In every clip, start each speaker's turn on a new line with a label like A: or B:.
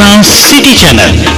A: अपना city channel.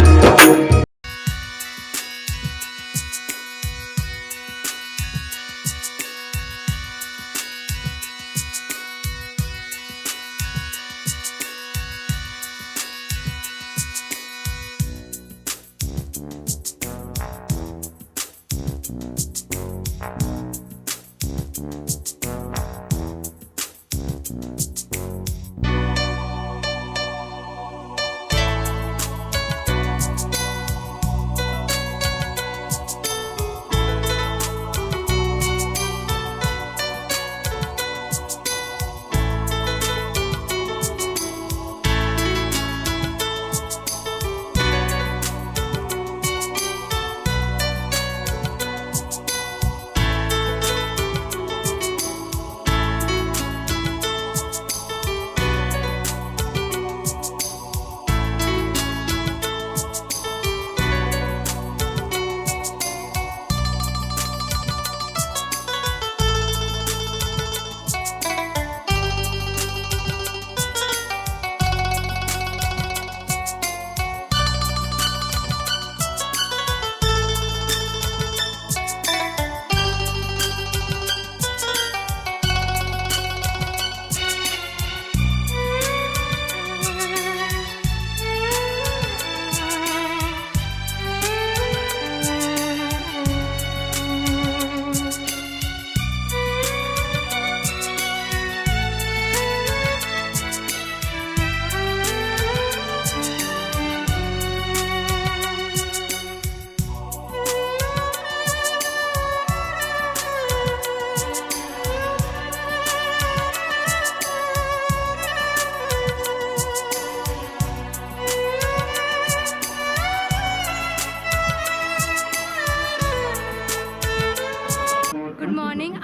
B: Good morning.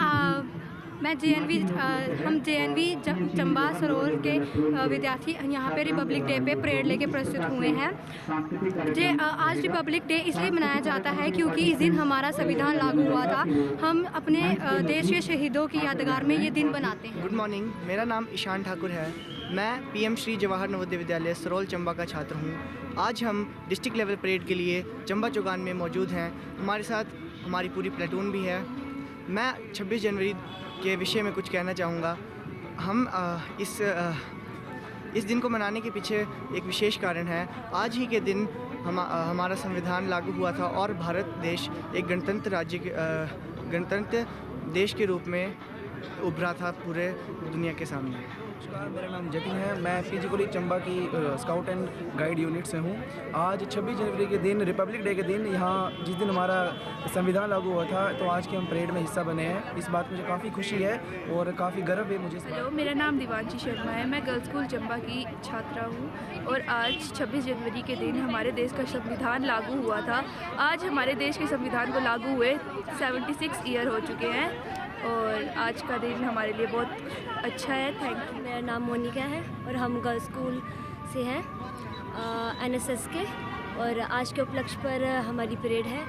B: मैं हम JNV चंबा सरोवर के विद्यार्थी यहाँ पे रिपब्लिक डे पे परेड लेके प्रस्तुत हुए हैं। आज रिपब्लिक डे इसलिए मनाया जाता है क्योंकि इस दिन हमारा संविधान लागू हुआ था। हम अपने देश के शहीदों की यादगार में ये दिन बनाते हैं।
C: गुड मॉर्निंग, मेरा नाम ईशान ठाकुर है। मैं PM श्री जवाहर नवोदय विद्यालय सरोल चंबा का छात्र हूँ। आज हम डिस्ट्रिक्ट लेवल परेड के लिए चंबा चौगान में मौजूद हैं। हमारे साथ हमारी पूरी प्लेटून भी है। मैं 26 जनवरी के विषय में कुछ कहना चाहूँगा। हम इस दिन को मनाने के पीछे एक विशेष कारण है। आज ही के दिन हमारा संविधान लागू हुआ था और भारत देश एक गणतंत्र देश के रूप में उभरा था पूरे दुनिया के सामने।
D: नमस्कार, मेरा नाम जतिन है। मैं PG कॉलेज चंबा की स्काउट एंड गाइड यूनिट से हूँ। आज 26 जनवरी के दिन, रिपब्लिक डे के दिन, यहाँ जिस दिन हमारा संविधान लागू हुआ था, तो आज के हम परेड में हिस्सा बने हैं। इस बात मुझे काफ़ी खुशी है और काफ़ी गर्व है मुझे।
E: हेलो, मेरा नाम दिवांशी शर्मा है। मैं गर्ल्स स्कूल चंबा की छात्रा हूँ और आज 26 जनवरी के दिन हमारे देश का संविधान लागू हुआ था। आज हमारे देश के संविधान को लागू हुए 76 ईयर हो चुके हैं और आज का दिन हमारे लिए बहुत अच्छा है। Thank you.
F: मेरा नाम मोनिका है और हम गर्ल्स स्कूल से हैं NSS के, और आज के उपलक्ष्य पर हमारी परेड है।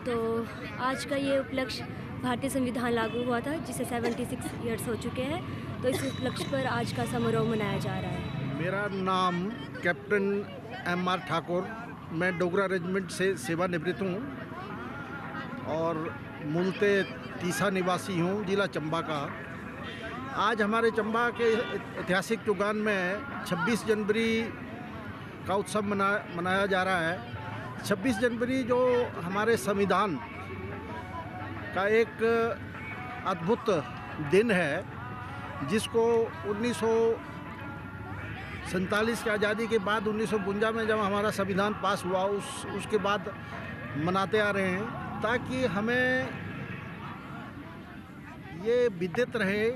F: तो आज का ये उपलक्ष्य भारतीय संविधान लागू हुआ था जिसे 76 ईयर्स हो चुके हैं, तो इस उपलक्ष्य पर आज का समारोह मनाया जा रहा है।
G: मेरा नाम कैप्टन MR ठाकुर, मैं डोगरा रेजिमेंट से सेवानिवृत्त हूँ और मूलतः तीसा निवासी हूँ, जिला चंबा का। आज हमारे चंबा के ऐतिहासिक चौगान में 26 जनवरी का उत्सव मनाया जा रहा है। 26 जनवरी जो हमारे संविधान का एक अद्भुत दिन है, जिसको 1947 की आज़ादी के बाद 1952 में जब हमारा संविधान पास हुआ, उसके बाद मनाते आ रहे हैं, ताकि हमें ये विदित रहे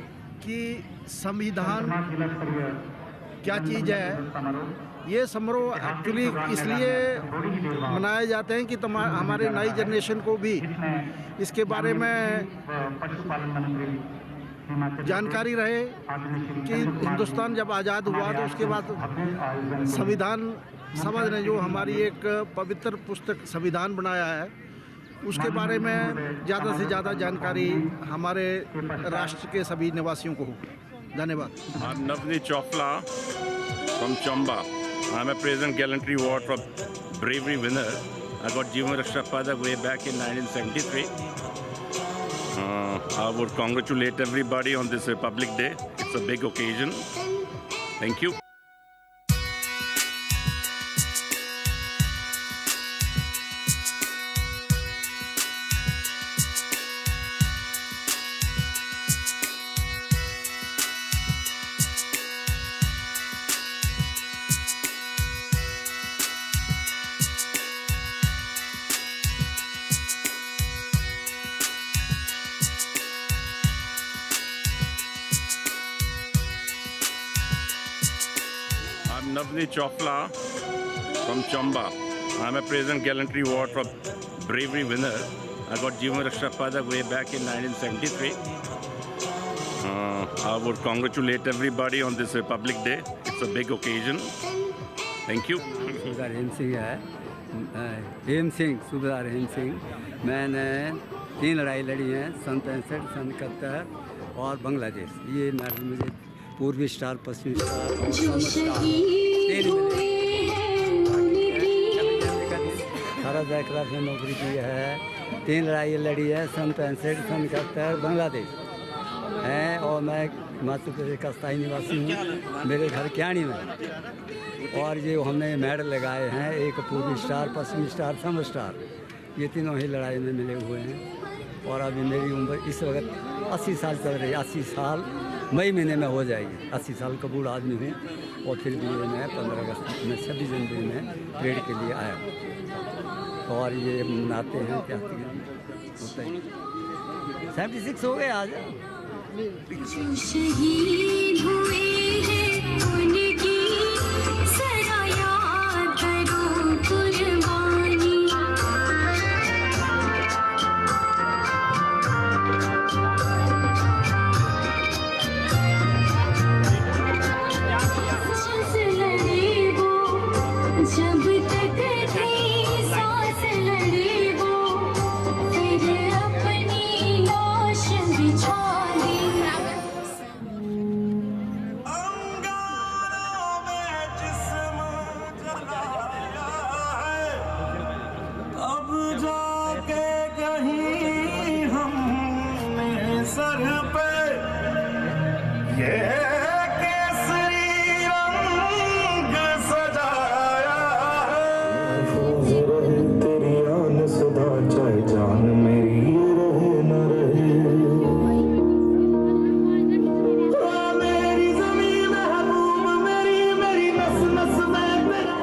G: कि संविधान क्या चीज़ है। ये समारोह एक्चुअली इसलिए मनाए जाते हैं कि हमारे नई जनरेशन को भी इसके बारे में जानकारी रहे कि हिंदुस्तान जब आज़ाद हुआ तो उसके बाद संविधान समझ रहे, जो हमारी एक पवित्र पुस्तक संविधान बनाया है, उसके बारे में ज़्यादा से ज़्यादा जानकारी हमारे राष्ट्र के सभी निवासियों को हो। धन्यवाद।
H: Navneet Chopra from Chamba.
A: I'm a President Gallantry Award for Bravery winner. I got Jeevan Raksha Padak way back in 1973. I would congratulate everybody on this Republic Day. It's a big occasion. Thank you. I'm Navneet Chopla from Chamba. I'm a President Gallantry Award for Bravery winner. I got Jeevan Raksha Padak way back in 1973. I would congratulate everybody on this Republic Day. It's a big occasion. Thank you.
H: सूबेदार हेम सिंह है, सूबेदार हेम सिंह। मैंने 3 लड़ाई लड़ी हैं, सन 65, सन 71 और बांग्लादेश। ये medal मुझे पूर्वी स्टार, पश्चिमी स्टार और समर स्टार 3 मिले। 18 क्लास में नौकरी की है, 3 लड़ाई लड़ी है, सन 65, सन 71 बांग्लादेश है। और मैं हिमाचल प्रदेश का स्थायी निवासी हूँ, मेरे घर क्याणी में। और ये हमने मेडल लगाए हैं, एक पूर्वी स्टार, पश्चिमी स्टार, समर स्टार, ये तीनों ही लड़ाई में मिले हुए हैं। और अभी मेरी उम्र इस वक्त 80 साल चल रही है। 80 साल मई महीने में हो जाएगी। 80 साल का बूढ़ा आदमी हूँ। और फिर भी मैं 15 अगस्त में 26 जनवरी में परेड के लिए आया। और ये मनाते हैं क्या होता है। 76 हो गए आज।
I: शहीद हुए हैं उनकी सदा याद करो कुर्बानी। सांस लड़े वो जब तक थी सांस लड़े वो, फिर अपनी लाश बिछा दी।
J: अब जाके कहीं हमने सर पे ये केसरी रंग सजाया है। तेरी आन सदा चाहे जान मेरी रहे न रहे। मेरी ज़मीन महबूब मेरी, मेरी नस नस में तेरा।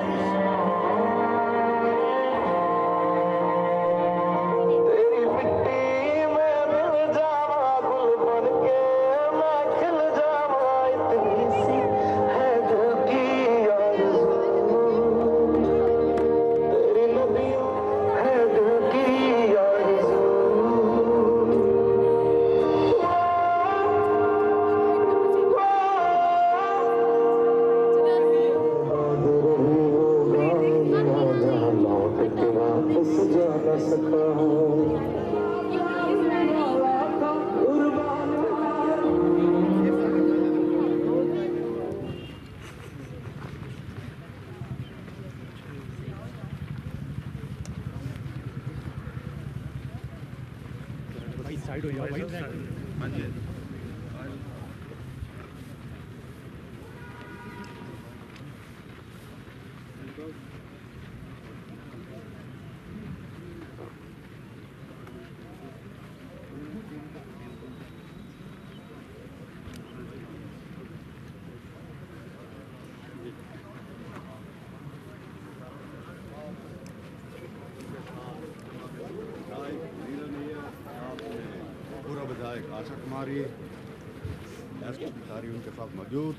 J: तेरी मिट्टी में मिल जावा गुल बन के, मैं खिल जावा, इतनी सी है दिल की आरज़ू। तेरी नदियों है दिल की आरज़ू। जहाँ लौट के वापस जा न सका।
G: पूरा विधायक आशा कुमारी, एसपी अधिकारी उनके साथ मौजूद।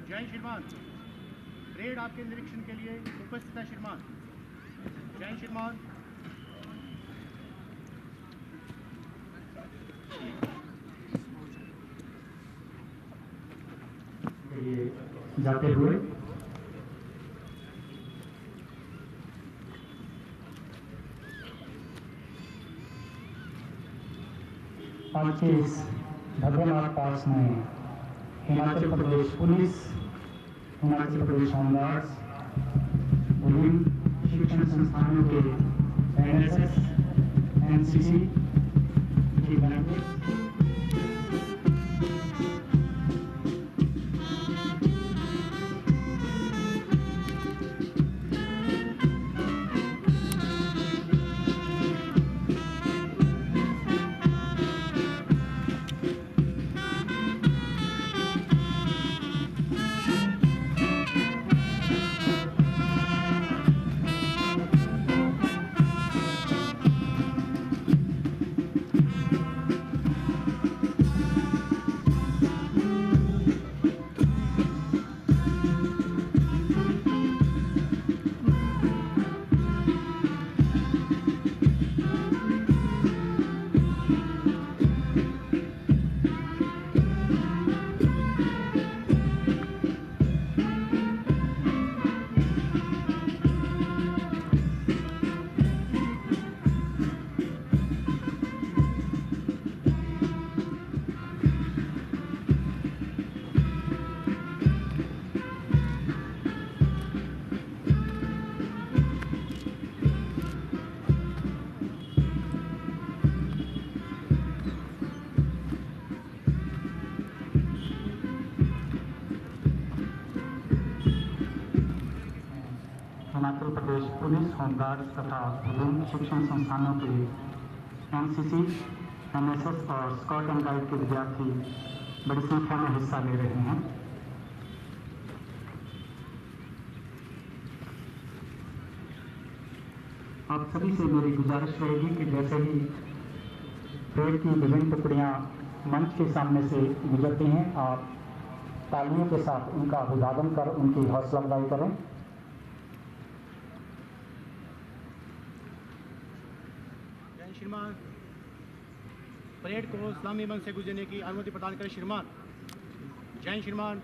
K: जय श्रीमान। परेड आपके निरीक्षण के लिए उपस्थित है श्रीमान। जय श्रीमान।
L: जाते हुए आज के इस भद्रनाथ पास में हिमाचल प्रदेश पुलिस, हिमाचल प्रदेश होमगार्ड्स, विभिन्न शिक्षण संस्थानों के NSS, NCC की banquet Himachal Pradesh police, home guards तथा विभिन्न शिक्षण संस्थानों के NCC, NSS और स्काउट एंड गाइड के विद्यार्थी बड़ी संख्या में हिस्सा ले रहे हैं। आप सभी से मेरी गुजारिश रहेगी कि जैसे ही परेड की विभिन्न टुकड़ियां मंच के सामने से गुजरती हैं, आप तालियों के साथ उनका अभिवादन कर उनकी हौसला अफजाई करें।
K: श्रीमान, परेड को इस्लामी मंच से गुजरने की अनुमति प्रदान करें श्रीमान। जय श्रीमान।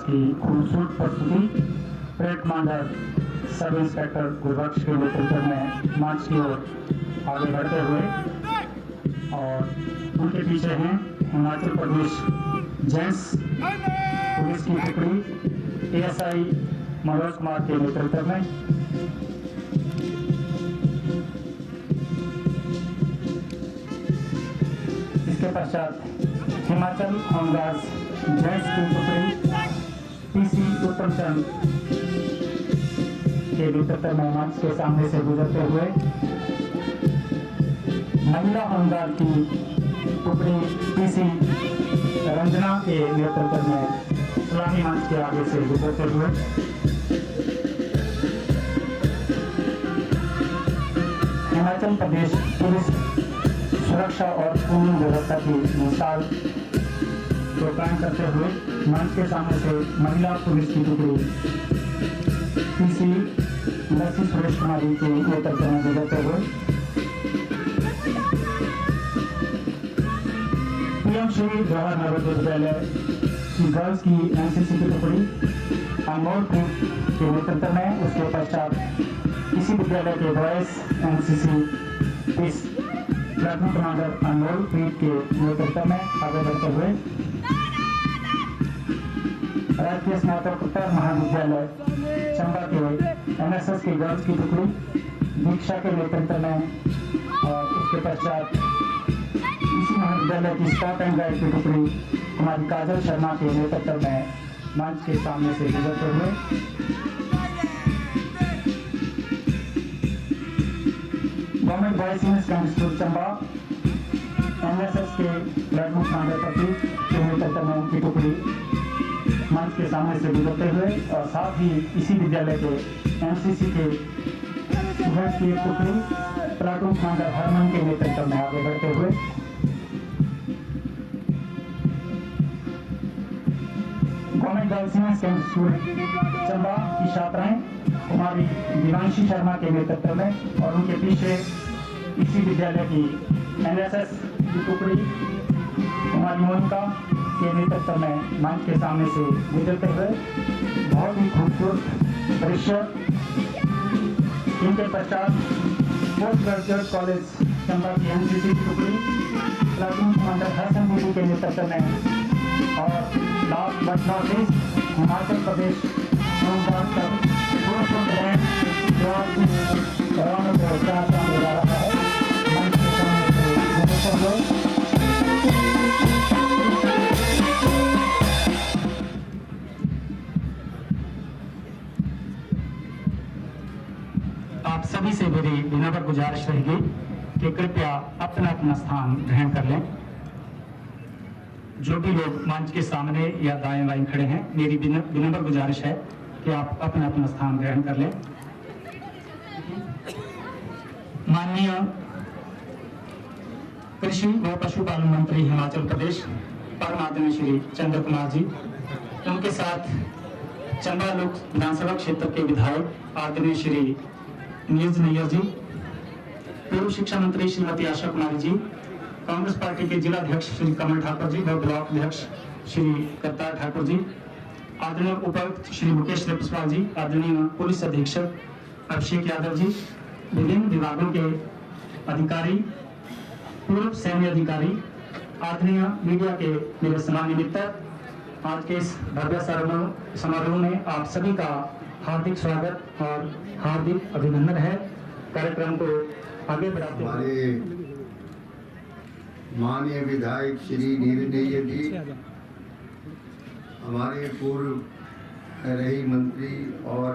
L: की खूबसूरत प्रस्तुति parade commander sub inspector Gurbaksh के नेतृत्व में मार्च की ओर आगे बढ़ते हुए, और उनके पीछे हैं हिमाचल प्रदेश जेंट्स पुलिस की टुकड़ी एएसआई मनोज कुमार के नेतृत्व में। इसके पश्चात हिमाचल होमगार्ड्स जेंट्स की टुकड़ी पीसी उत्तमचंद के नेतृत्व में मंच के सामने से गुजरते हुए महिला होमगार्ड की टुकड़ी पीसी रंजना के नेतृत्व में सलामी मंच के आगे से गुजरते हुए हिमाचल प्रदेश पुलिस सुरक्षा और कानून व्यवस्था की मिसाल को कायम करते हुए मंच के सामने से महिला पुलिस की टुकड़ी पीसी लक्ष्मी सुरेश कुमारी के नेतृत्व में गुजरते हुए पीएम श्री जवाहर नवोदय विद्यालय की गर्ल्स की एनसीसी की टुकड़ी अनमोल प्रीत के नेतृत्व में, उसके पश्चात इसी विद्यालय के बॉयज एनसीसी इस प्लेटून कमांडर अनमोल प्रीत के नेतृत्व में आगे बढ़ते हुए राजकीय स्नातकोत्तर महाविद्यालय चंबा के एनएसएस की गर्ल्स की टुकड़ी दीक्षा के नेतृत्व में, और उसके पश्चात इसी महाविद्यालय की स्काउट एंड गाइड की टुकड़ी कुमारी काजल शर्मा के नेतृत्व में मंच के सामने से गुजरते हुए government boys senior secondary school Chamba NSS के प्लेटून कमांडर प्रतीक के नेतृत्व में उनकी टुकड़ी मंच के सामने से गुजरते हुए, और साथ ही इसी विद्यालय के एनसीसी के स्टूडेंट्स की एक टुकड़ी प्लेटून कमांडर हरमन के नेतृत्व में आगे बढ़ते हुए government girls senior secondary school Chamba की छात्राएं कुमारी दिवांशी शर्मा के नेतृत्व में, और उनके पीछे इसी विद्यालय की एनएसएस की टुकड़ी कुमारी मोनिका के नेतृत्व में मंच के सामने से गुजरते हुए बहुत ही खूबसूरत दृश्य। इनके पश्चात पोस्ट ग्रेजुएट कॉलेज चंबा की एनसीसी की टुकड़ी प्लेटून कमांडर हसन बीबी के नेतृत्व में, और last but not least Himachal Pradesh home guard का पूर्ण ब्रांड जो रवाना को चाहता हो रहा है मंच के सामने से गुजरते हुए आप सभी से मेरी विनम्र गुजारिश रहेगी कि कृपया अपना अपना स्थान ग्रहण कर लें। जो भी लोग मंच के सामने या दाएं बाएं खड़े हैं, मेरी विनम्र गुजारिश है कि आप अपना अपना स्थान ग्रहण कर लें। माननीय कृषि व पशुपालन मंत्री हिमाचल प्रदेश परम आदरणीय श्री चंद्र कुमार जी, उनके साथ चंबा लोक विधानसभा क्षेत्र के विधायक आदरणीय श्री नीरज नैयर जी, पूर्व शिक्षा मंत्री श्रीमती आशा कुमारी जी, कांग्रेस पार्टी के जिला अध्यक्ष श्री कमल ठाकुर जी व ब्लॉक अध्यक्ष श्री करतार ठाकुर जी, आदरणीय उपायुक्त श्री मुकेश रेपस्वाल जी, आदरणीय पुलिस अधीक्षक अभिषेक यादव जी, विभिन्न विभागों के अधिकारी, पूर्व सैन्य अधिकारी, आदरणीय मीडिया के मेरे सम्मानित मित्र, आज के इस भव्य समारोह में आप सभी का हार्दिक स्वागत और हार्दिक अभिनंदन है। कार्यक्रम को आगे बढ़ाते
M: हमारे माननीय विधायक श्री नीरज नैयर जी, हमारे पूर्व रही मंत्री और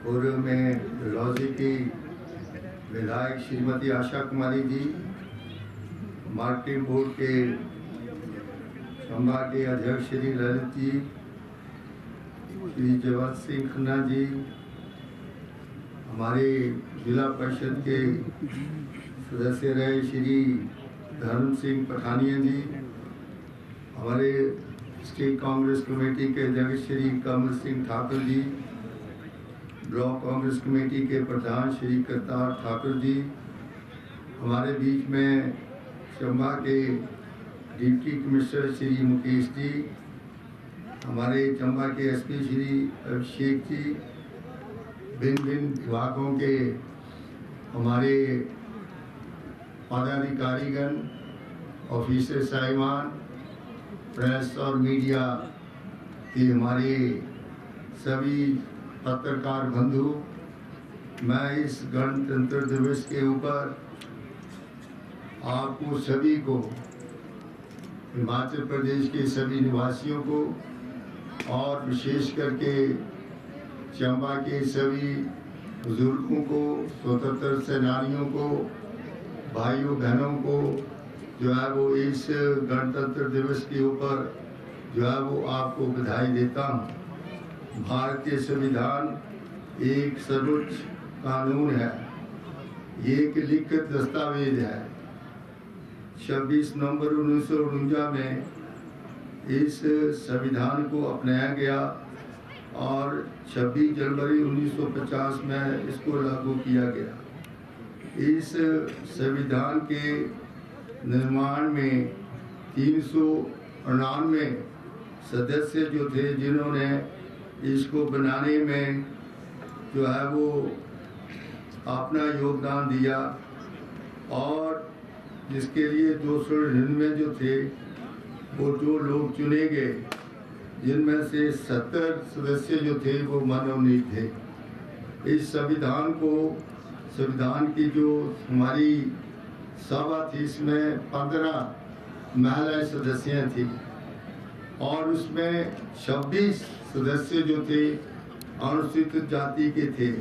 M: पूर्व में लौजी की विधायक श्रीमती आशा कुमारी जी, मार्केटिंग बोर्ड के चंबा के अध्यक्ष श्री ललित जी, श्री जवाहर सिंह खन्ना जी, हमारे जिला परिषद के सदस्य रहे श्री धर्म सिंह पठानिया जी, हमारे स्टेट कांग्रेस कमेटी के अध्यक्ष श्री कमल सिंह ठाकुर जी, ब्लॉक कांग्रेस कमेटी के प्रधान श्री करतार ठाकुर जी, हमारे बीच में चंबा के डिप्टी कमिश्नर श्री मुकेश जी, हमारे चंबा के एसपी श्री अभिषेक जी, भिन्न भिन्न विभागों के हमारे पदाधिकारीगण, ऑफिसर साहिबान, प्रेस और मीडिया के हमारे सभी पत्रकार बंधु, मैं इस गणतंत्र दिवस के ऊपर आपको सभी को, हिमाचल प्रदेश के सभी निवासियों को और विशेष करके चंबा के सभी बुजुर्गों को, स्वतंत्र सेनानियों को, भाइयों बहनों को जो है वो इस गणतंत्र दिवस के ऊपर जो है वो आपको बधाई देता हूँ। भारतीय संविधान एक सर्वोच्च कानून है, ये एक लिखित दस्तावेज है। 26 नवंबर 1949 में इस संविधान को अपनाया गया और 26 जनवरी 1950 में इसको लागू किया गया। इस संविधान के निर्माण में 399 सदस्य जो थे, जिन्होंने इसको बनाने में जो है वो अपना योगदान दिया, और जिसके लिए 299 जो थे वो जो लोग चुने गए, जिनमें से 70 सदस्य जो थे वो मनोनीत थे। इस संविधान को, संविधान की जो हमारी सभा थी, इसमें 15 महिला सदस्य थी और उसमें 26 सदस्य जो थे अनुसूचित जाति के थे,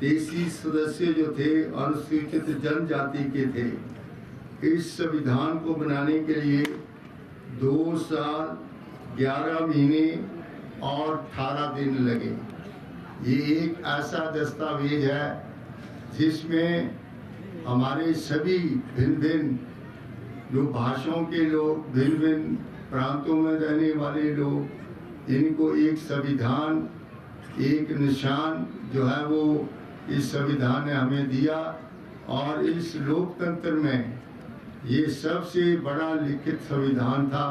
M: 33 सदस्य जो थे अनुसूचित जनजाति के थे। इस संविधान को बनाने के लिए 2 साल 11 महीने और 18 दिन लगे। ये एक ऐसा दस्तावेज है जिसमें हमारे सभी भिन्न भिन्न जो भाषाओं के लोग, भिन्न भिन्न प्रांतों में रहने वाले लोग, इनको एक संविधान, एक निशान जो है वो इस संविधान ने हमें दिया। और इस लोकतंत्र में ये सबसे बड़ा लिखित संविधान था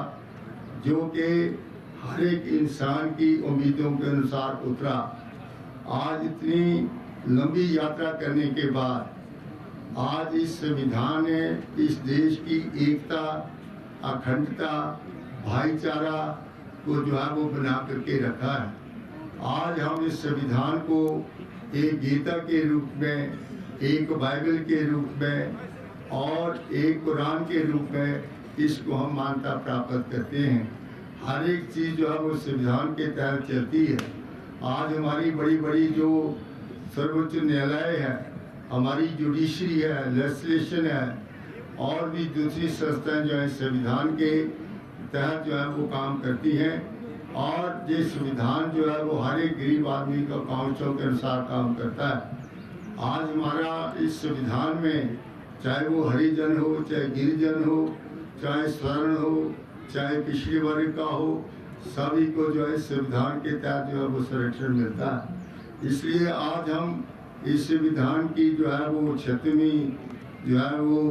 M: जो कि हर एक इंसान की उम्मीदों के अनुसार उतरा। आज इतनी लंबी यात्रा करने के बाद आज इस संविधान ने इस देश की एकता, अखंडता, भाईचारा को जो है वो बना करके रखा है। आज हम इस संविधान को एक गीता के रूप में, एक बाइबल के रूप में और एक कुरान के रूप में इसको हम मान्यता प्राप्त करते हैं। हर एक चीज़ जो है वो संविधान के तहत चलती है। आज हमारी बड़ी बड़ी जो सर्वोच्च न्यायालय है, हमारी जुडिशरी है, लेजिस्लेशन है और भी दूसरी संस्थाएं जो है संविधान के तहत जो है वो काम करती हैं। और ये संविधान जो है वो हर एक गरीब आदमी का काउंसलों के अनुसार काम करता है। आज हमारा इस संविधान में चाहे वो हरिजन हो, चाहे गिरिजन हो, चाहे स्वर्ण हो, चाहे पिछड़े वर्ग का हो, सभी को जो है संविधान के तहत जो है वो संरक्षण मिलता है। इसलिए आज हम इस संविधान की जो है वो 86वीं जो है वो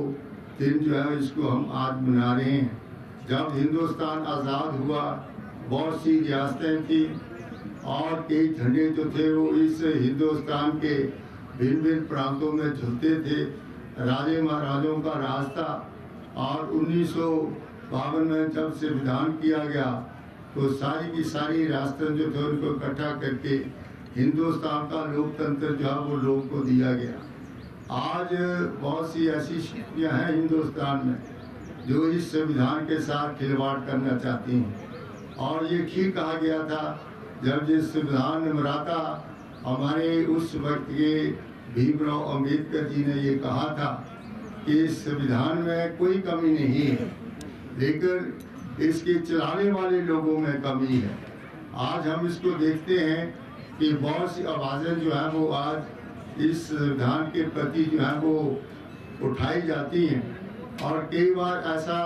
M: दिन जो है इसको हम आज मना रहे हैं। जब हिंदुस्तान आज़ाद हुआ, बहुत सी रियासतें थी और कई झंडे जो थे वो इस हिंदुस्तान के भिन्न भिन्न प्रांतों में झुलते थे। राजे महाराजों का राज था और 1952 में जब संविधान किया गया तो सारी की सारी रियासतें जो थे उनको इकट्ठा करके हिंदुस्तान का लोकतंत्र जो है वो लोगों को दिया गया। आज बहुत सी ऐसी शक्तियाँ हैं हिंदुस्तान में जो इस संविधान के साथ खिलवाड़ करना चाहती हैं। और ये ठीक कहा गया था जब ये संविधान निर्माता हमारे उस वक्त के भीमराव अंबेडकर जी ने ये कहा था कि इस संविधान में कोई कमी नहीं है, लेकिन इसके चलाने वाले लोगों में कमी है। आज हम इसको देखते हैं कि बहुत सी आवाज़ें जो है वो आज इस संविधान के प्रति जो है वो उठाई जाती हैं और कई बार ऐसा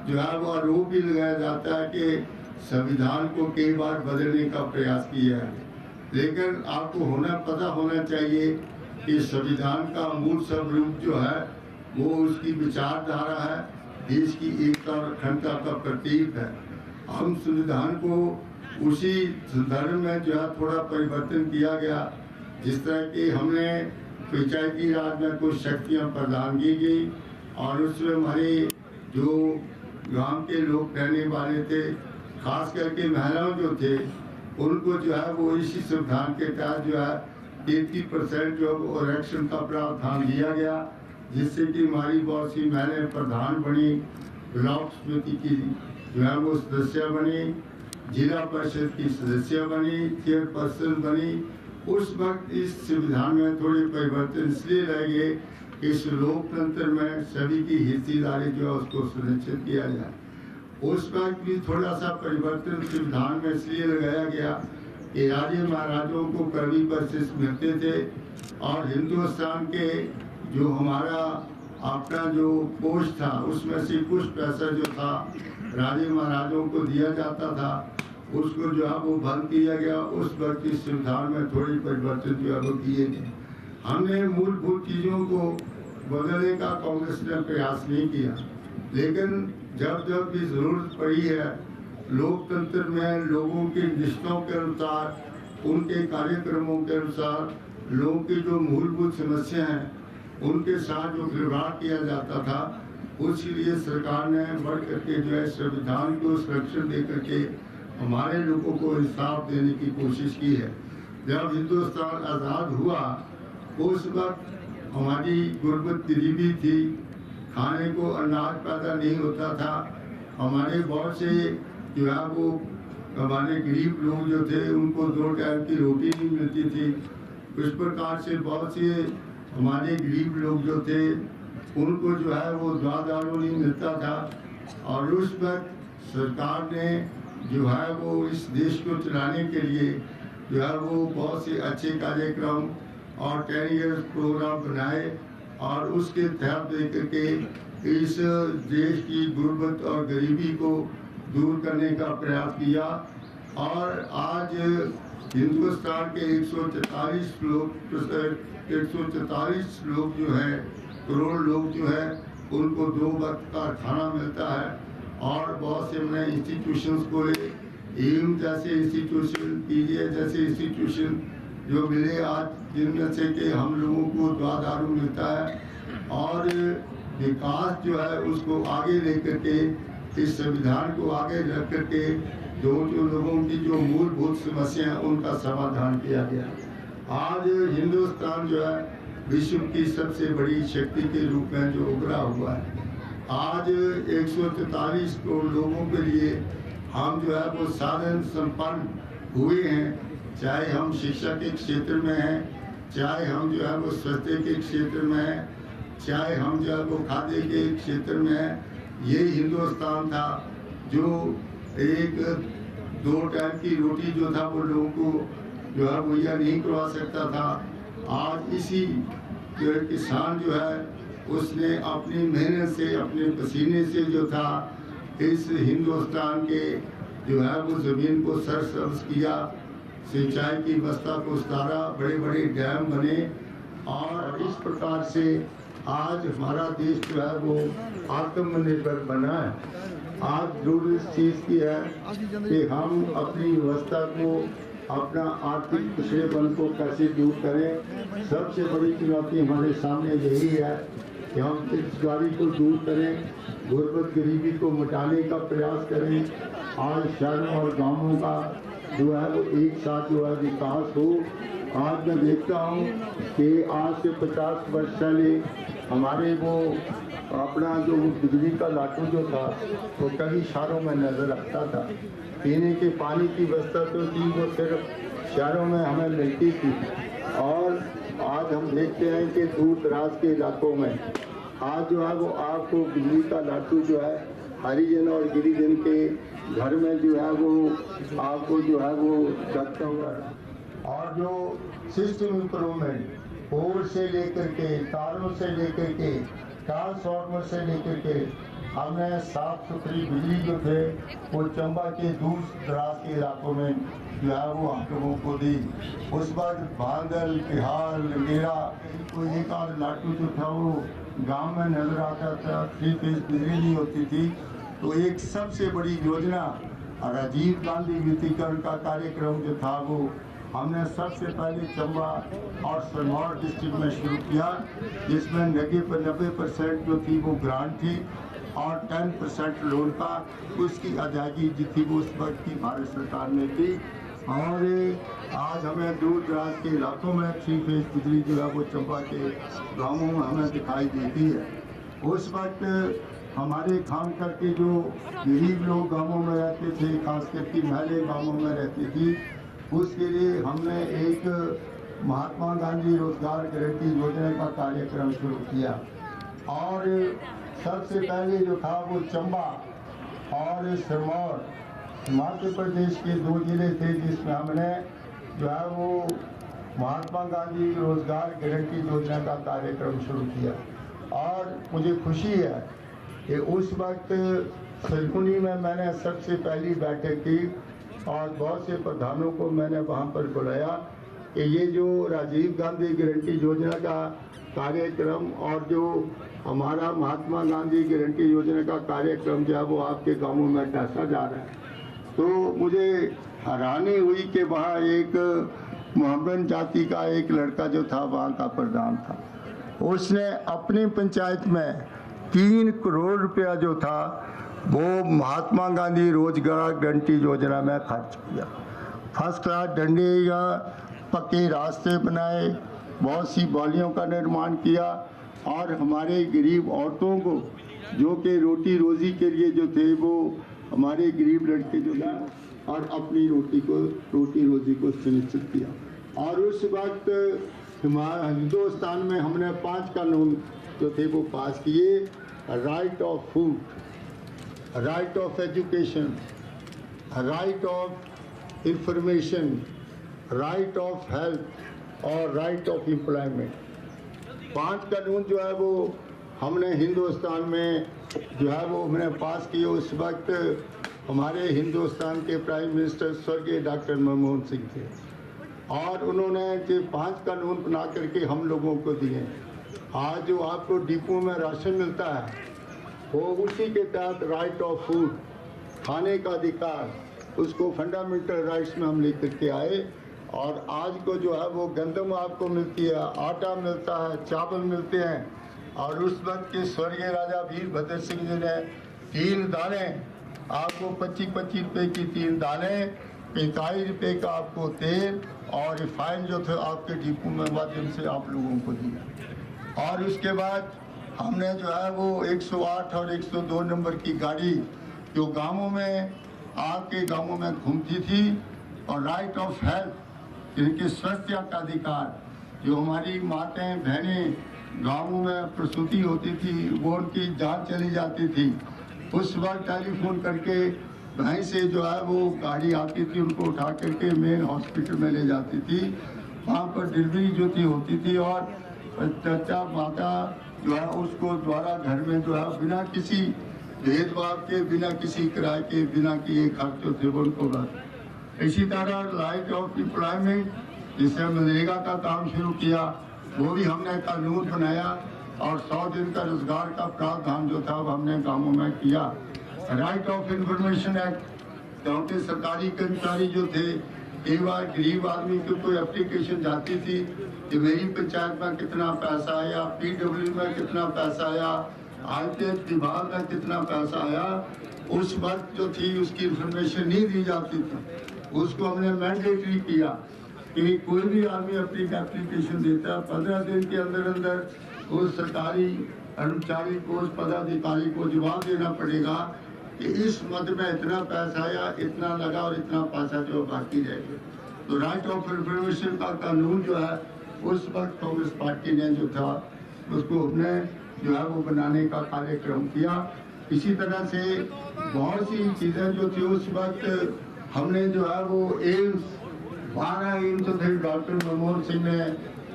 M: जो है वो आरोप भी लगाया जाता है कि संविधान को कई बार बदलने का प्रयास किया है। लेकिन आपको पता होना चाहिए कि संविधान का मूल स्वरूप जो है वो उसकी विचारधारा है, देश की एकता और अखंडता का प्रतीक है। हम संविधान को उसी धर्म में जो है थोड़ा परिवर्तन किया गया। जिस तरह कि हमने पंचायती राज में कुछ शक्तियाँ प्रदान की गई और उसमें हमारे जो गांव के लोग रहने वाले थे, खास करके महिलाओं जो थे, उनको जो है वो इसी संविधान के तहत जो है 33% जो आरक्षण का प्रावधान दिया गया, जिससे कि हमारी बहुत सी महिलाएं प्रधान बनी, ब्लॉक समिति की जो है वो सदस्य बनी, जिला परिषद की सदस्य बनी, चेयरपर्सन बनी। उस वक्त इस संविधान में थोड़े परिवर्तन इसलिए लाए गए कि इस लोकतंत्र में सभी की हिस्सेदारी जो है उसको सुनिश्चित किया जाए। उस वक्त भी थोड़ा सा परिवर्तन संविधान में इसलिए लगाया गया कि राजे महाराजों को करवी बख्शिश मिलते थे और हिंदुस्तान के जो हमारा अपना जो कोष था उसमें से कुछ पैसा जो था राजे महाराजों को दिया जाता था, उसको जो है वो बंद किया गया। उस वक्त इस संविधान में थोड़ी परिवर्तन जो है वो किए गए। हमने मूलभूत चीज़ों को बदलने का कांग्रेस ने प्रयास नहीं किया, लेकिन जब जब भी जरूरत पड़ी है, लोकतंत्र में लोगों के रिश्तों के अनुसार, उनके कार्यक्रमों के अनुसार, लोगों की जो मूलभूत समस्या हैं उनके साथ जो खिलवाड़ किया जाता था, उसके लिए सरकार ने बढ़ करके जो है संविधान को संरक्षण दे करके हमारे लोगों को इंसाफ देने की कोशिश की है। जब हिंदुस्तान आज़ाद हुआ उस वक्त हमारी गुर्बत गरीबी थी, खाने को अनाज पैदा नहीं होता था, हमारे बहुत से जो है वो हमारे गरीब लोग जो थे उनको 2 टाइम की रोटी नहीं मिलती थी। इस प्रकार से बहुत से हमारे गरीब लोग जो थे उनको जो है वो दारू नहीं मिलता था और उस वक्त सरकार ने जो है वो इस देश को चलाने के लिए जो है वो बहुत से अच्छे कार्यक्रम और 10 ईयर्स प्रोग्राम बनाए और उसके तहत दे करके इस देश की गुर्बत और गरीबी को दूर करने का प्रयास किया। और आज हिंदुस्तान के 144 लोग जो है, करोड़ लोग जो है, उनको 2 वक्त का खाना मिलता है और बहुत से हमने इंस्टीट्यूशंस को एम जैसे इंस्टीट्यूशन, पीजीआई जैसे इंस्टीट्यूशन जो मिले आज, जिनमें से कि हम लोगों को दारू मिलता है और विकास जो है उसको आगे लेकर के इस संविधान को आगे रख करके जो लोगों की जो मूलभूत समस्या है उनका समाधान किया गया। आज हिंदुस्तान जो है विश्व की सबसे बड़ी शक्ति के रूप में जो उभरा हुआ है। आज 143 करोड़ लोगों के लिए हम जो है वो साधन संपन्न हुए हैं, चाहे हम शिक्षा के क्षेत्र में हैं, चाहे हम जो है वो स्वास्थ्य के क्षेत्र में हैं, चाहे हम जो है वो खाद्य के क्षेत्र में हैं। ये हिंदुस्तान था जो 1-2 टाइम की रोटी जो था वो लोगों को जो है मुहैया नहीं करवा सकता था। आज इसी जो किसान जो है उसने अपनी मेहनत से, अपने पसीने से जो था इस हिंदुस्तान के जो है वो ज़मीन को सरसब्ज किया, सिंचाई की व्यवस्था को सुधारा, बड़े बड़े डैम बने और इस प्रकार से आज हमारा देश जो है वो आत्मनिर्भर बना है। आज जरूरत इस चीज़ की है कि हम अपनी व्यवस्था को, अपना आर्थिक पिछड़ेपन को कैसे दूर करें। सबसे बड़ी चुनौती हमारे सामने यही है कि हम बेरोजगारी को दूर करें, गुर्बत गरीबी को मिटाने का प्रयास करें। आज शहरों और गांवों का जो है वो एक साथ जो है विकास हो। आज मैं देखता हूँ कि आज से 50 वर्ष पहले हमारे वो अपना जो बिजली का लाटू जो था वो कभी शहरों में नजर आता था। पीने के पानी की व्यवस्था तो थी, वो सिर्फ शहरों में हमें मिलती थी और आज हम देखते हैं कि दूर दराज के इलाकों में आज जो है वो आपको बिजली का लाटू जो है हरिजन और गिरिजन के घर में जो है वो आपको जो है वो रखता हुआ है। और जो सिस्टम इम्प्रूवमेंट पोल से लेकर के, तारों से लेकर के, ट्रांसफार्मर से लेकर के हमने साफ सुथरी बिजली जो थे वो चंबा के दूर दराज के इलाकों में जो है वो हम लोगों को दी। उस वक्त भांगल, बिहार, लंगेरा को एक आध लाटू जो था वो गांव में नजर आता था, 3 फेज बिजली नहीं होती थी। तो एक सबसे बड़ी योजना राजीव गांधी विद्युतीकरण का कार्यक्रम जो था वो हमने सबसे पहले चंबा और सिरमौर डिस्ट्रिक्ट में शुरू किया, जिसमें 90% जो थी वो ग्रांट थी और 10% लोन का उसकी अदायगी जो थी वो उस वक्त की भारत सरकार ने की। और आज हमें दूर दराज के इलाकों में 3 फेज बिजली जो है वो चंबा के गाँवों में हमें दिखाई देती है। उस वक्त हमारे खानकर के जो गरीब लोग गाँवों में रहते थे, खास करके महिलाएं गाँवों में रहती थी, उसके लिए हमने एक महात्मा गांधी रोजगार गारंटी योजना का कार्यक्रम शुरू किया। और सबसे पहले जो था वो चंबा और सिरमौर हिमाचल प्रदेश के 2 जिले थे, जिसमें हमने जो है वो महात्मा गांधी रोजगार गारंटी योजना का कार्यक्रम शुरू किया। और मुझे खुशी है कि उस वक्त सिरपुनी में मैंने सबसे पहली बैठक की और बहुत से प्रधानों को मैंने वहाँ पर बुलाया कि ये जो राजीव गांधी गारंटी योजना का कार्यक्रम और जो हमारा महात्मा गांधी गारंटी योजना का कार्यक्रम जो है वो आपके गांवों में कैसा जा रहा है। तो मुझे हैरानी हुई कि वहाँ एक मोहम्मदन जाति का एक लड़का जो था वहाँ का प्रधान था, उसने अपनी पंचायत में 3 करोड़ रुपया जो था वो महात्मा गांधी रोजगार गारंटी योजना में खर्च किया। फर्स्ट क्लास डंडे या पक्के रास्ते बनाए, बहुत सी बालियों का निर्माण किया और हमारे गरीब औरतों को जो कि रोटी रोजी के लिए जो थे वो हमारे गरीब लड़के जो थे और अपनी रोटी रोजी को सुनिश्चित किया। और उस वक्त हमारे हिंदुस्तान में हमने 5 कानून जो थे वो पास किए, right of food, right of education, right of information, right of health और राइट ऑफ एम्प्लॉयमेंट। 5 कानून जो है वो हमने हिंदुस्तान में जो है वो हमने पास किए। उस वक्त हमारे हिंदुस्तान के प्राइम मिनिस्टर स्वर्गीय डॉक्टर मनमोहन सिंह थे और उन्होंने ये 5 कानून बना करके हम लोगों को दिए। आज जो आपको डिपो में राशन मिलता है वो उसी के तहत राइट ऑफ फूड, खाने का अधिकार, उसको फंडामेंटल राइट्स में हम लेकर के आए। और आज को जो है वो गंदम आपको मिलती है, आटा मिलता है, चावल मिलते हैं। और उस वक्त के स्वर्गीय राजा वीरभद्र सिंह जी ने 3 दाने आपको 25-25 रुपये की 3 दाने, 45 रुपये का आपको तेल और रिफाइन जो थे आपके डिपो में माध्यम से आप लोगों को दिया। और उसके बाद हमने जो है वो 108 और 102 नंबर की गाड़ी जो गांवों में आपके गांवों में घूमती थी, और राइट ऑफ हेल्थ, इनके स्वास्थ्य का अधिकार, जो हमारी माताएं बहनें गांवों में प्रसूति होती थी वो उनकी जान चली जाती थी, उस वक्त टेलीफोन करके वहीं से जो है वो गाड़ी आती थी, उनको उठा करके मेन हॉस्पिटल में ले जाती थी। वहाँ पर डिलीवरी जो थी होती थी और चाचा माता जो है उसको द्वारा घर में जो है बिना किसी भेदभाव के, बिना किसी किराए के, बिना किए खर्च जो थे वो उनको कर। इसी तरह राइट ऑफ एम्प्लॉयमेंट, जिससे मनरेगा का काम शुरू किया, वो भी हमने कानून बनाया और 100 दिन का रोजगार का प्रावधान जो था वो हमने गाँवों में किया। राइट ऑफ इंफॉर्मेशन एक्ट, गाँव के सरकारी कर्मचारी जो थे, कई बार गरीब आदमी की कोई एप्लीकेशन जाती थी कि मेरी पंचायत में कितना पैसा आया, PW में कितना पैसा आया, IPF विभाग में कितना पैसा आया, उस वक्त जो थी उसकी इंफॉर्मेशन नहीं दी जाती थी। उसको हमने मैंडेटरी किया कि कोई भी आदमी अपनी एप्लीकेशन देता है 15 दिन के अंदर अंदर उस सरकारी कर्मचारी को, उस पदाधिकारी को जवाब देना पड़ेगा कि इस मद में इतना पैसा आया, इतना लगा और इतना पैसा जो बाकी रह गया। तो राइट ऑफ इंफॉर्मेशन का कानून जो है उस वक्त कांग्रेस पार्टी ने जो था उसको हमने जो है वो बनाने का कार्यक्रम किया। इसी तरह से बहुत सी चीज़ें जो थी उस वक्त हमने जो है वो एम्स, 12 एम्स थे डॉक्टर मनमोहन सिंह ने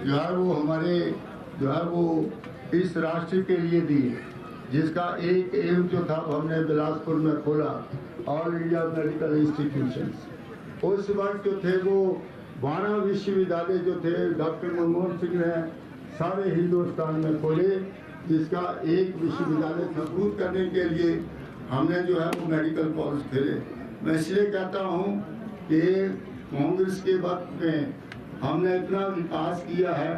M: जो है वो हमारे जो है वो इस राष्ट्र के लिए दिए, जिसका एक एम्स जो था हमने बिलासपुर में खोला, ऑल इंडिया मेडिकल इंस्टीट्यूशन। उस वक्त जो थे वो 12 विश्वविद्यालय जो थे डॉक्टर मनमोहन सिंह ने सारे हिंदुस्तान में खोले, जिसका एक विश्वविद्यालय मजबूत करने के लिए हमने जो है वो मेडिकल कॉलेज खोले। मैं इसलिए कहता हूँ कि कांग्रेस के वक्त में हमने इतना विकास किया है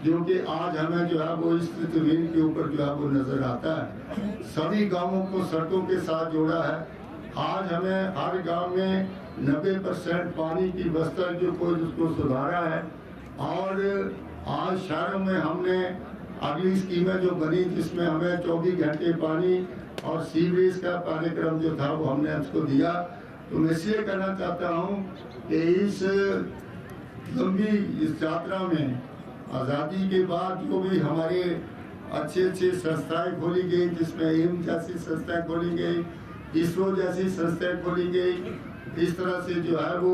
M: जो कि आज हमें जो है वो इस जमीन के ऊपर जो है वो नजर आता है। सभी गांवों को सड़कों के साथ जोड़ा है। आज हमें हर गांव में 90% पानी की व्यवस्था जो कोई उसको सुधारा है। और आज शहरों में हमने अगली स्कीमें जो बनी जिसमें हमें 24 घंटे पानी और सीवरेज का कार्यक्रम जो था वो हमने उसको दिया। तो मैं इसलिए कहना चाहता हूँ कि इस लंबी इस यात्रा में आज़ादी के बाद जो भी हमारे अच्छे संस्थाएं खोली गई, जिसमें एम जैसी संस्थाएं खोली गई, इसरो जैसी संस्थाएं खोली गई, इस तरह से जो है वो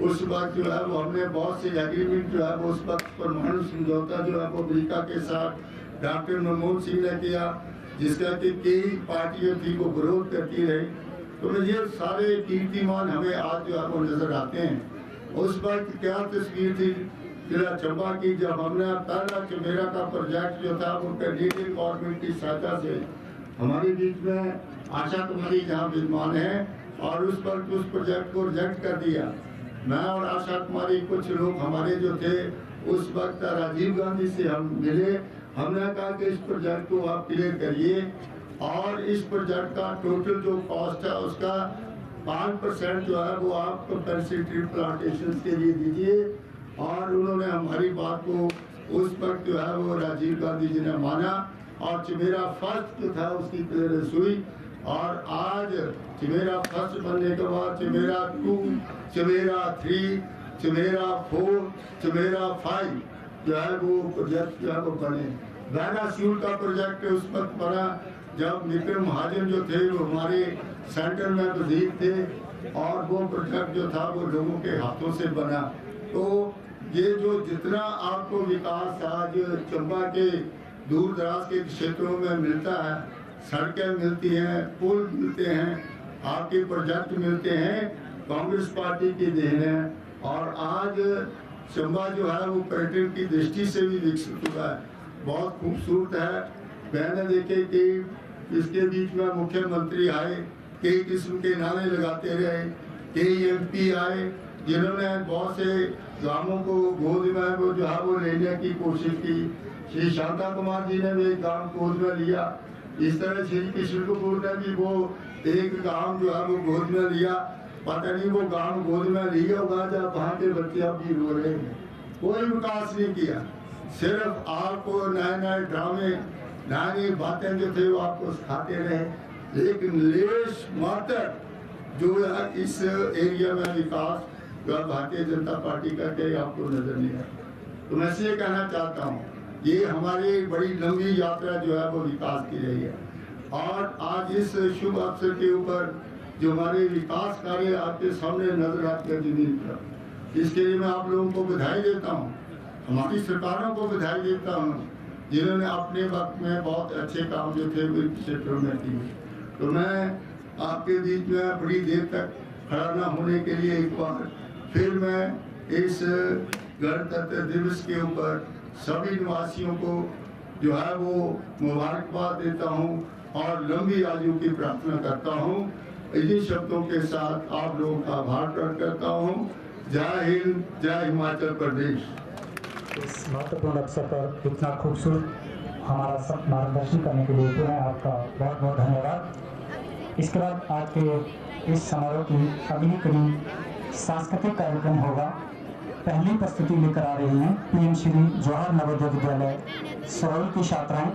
M: उस वक्त जो है वो हमने बहुत से एग्रीमेंट जो है वो उस वक्त परमाणु समझौता जो है वो अमेरिका के साथ डॉक्टर मनमोहन सिंह ने किया, जिसका कि कई पार्टियां थी वो विरोध करती रही। तो ये सारे कीर्तिमान हमें आज जो है वो नजर आते हैं। उस वक्त क्या तस्वीर थी जिला चंबा की, जब हमने पहला चमेरा का प्रोजेक्ट जो था वो कैनेडियन गवर्नमेंट की सहायता से हमारे बीच में आशा कुमारी जहाँ विद्यमान है और उस वक्त उस प्रोजेक्ट को रिजेक्ट कर दिया। मैं और आशा कुमारी कुछ लोग हमारे जो थे उस वक्त राजीव गांधी से हम मिले। हमने कहा कि इस प्रोजेक्ट को आप क्लियर करिए और इस प्रोजेक्ट का टोटल जो कॉस्ट है उसका 5% जो है वो आप कंपनसेटरी प्लांटेशन के लिए दीजिए। और उन्होंने हमारी बात को उस वक्त जो है वो राजीव गांधी जी ने माना और चमेरा फर्स्ट जो था उसकी क्लियरेंस हुई। और आज चमेरा फर्स्ट बनने के बाद चमेरा 2, चमेरा 3, चमेरा 4, चमेरा 5 जो है वो प्रोजेक्ट जो है वो बने। वैनास्यूल का प्रोजेक्ट उस वक्त बना जब विक्रम महाजन जो थे वो हमारे सेंटर में वजीर थे और वो प्रोजेक्ट जो था वो लोगों के हाथों से बना। तो ये जो जितना आपको विकास आज चंबा के दूर दराज के क्षेत्रों में मिलता है, सड़कें मिलती हैं, पुल मिलते हैं, आपके प्रोजेक्ट मिलते हैं, कांग्रेस पार्टी की देन है। और आज चंबा जो है वो पर्यटन की दृष्टि से भी विकसित हुआ है, बहुत खूबसूरत है। मैंने देखे कि इसके बीच में मुख्यमंत्री आए, कई किस्म के नारे लगाते रहे, कई MP आए जिन्होंने बहुत से गांवों को गोद में वो जो है वो लेने की कोशिश की। श्री शांता कुमार जी ने भी एक गांव गोद में लिया। इस तरह श्री कृष्ण कपूर ने भी वो एक गांव जो है वो गोद में लिया। पता नहीं वो गांव गोद में लिया होगा जब वहाँ के बच्चे अब भी रो रहे हैं। कोई विकास नहीं किया, सिर्फ आपको नए नए ड्रामे, नई बातें जो थे वो आपको सिखाते रहे, लेकिन लेश मात्र जो है इस एरिया में विकास भारतीय जनता पार्टी का कहीं आपको नजर नहीं आया। तो मैं इसलिए कहना चाहता हूँ ये हमारी बड़ी लंबी यात्रा जो है वो विकास की रही है। और आज इस शुभ अवसर के ऊपर जो हमारे विकास कार्य आपके सामने नजर आते हैं जमीन पर, इसके लिए मैं आप लोगों को बधाई देता हूँ, हमारी सरकारों को बधाई देता हूँ जिन्होंने अपने वक्त में बहुत अच्छे काम जो थे वो क्षेत्रों में किए। तो मैं आपके बीच में बड़ी देर तक खड़ा न होने के लिए एक बार फिर मैं इस गणतंत्र दिवस के ऊपर सभी निवासियों को जो है वो मुबारकबाद देता हूँ और लंबी आयु की प्रार्थना करता हूँ। इन्हीं शब्दों के साथ आप लोगों का आभार प्रकट करता हूँ। जय हिंद, जय हिमाचल प्रदेश।
L: इस महत्वपूर्ण अवसर पर इतना खूबसूरत हमारा सब मार्गदर्शन करने के लिए पुनः आपका बहुत बहुत धन्यवाद। इसके बाद आज के इस समारोह की अगली कड़ी सांस्कृतिक कार्यक्रम होगा। पहली प्रस्तुति लेकर आ रही हैं PM श्री जवाहर नवोदय विद्यालय सरोल की छात्राएं।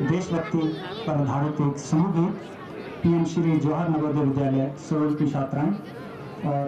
L: देशभक्ति पर आधारित एक समूह गीत PM श्री जवाहर नवोदय विद्यालय सरोल की छात्राएं। और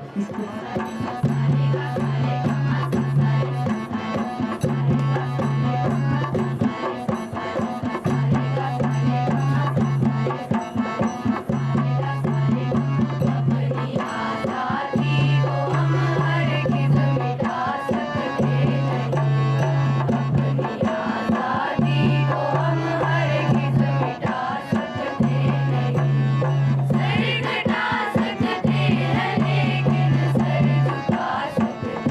I: सर घटा सकते हैं लेकिन सर झुका सकते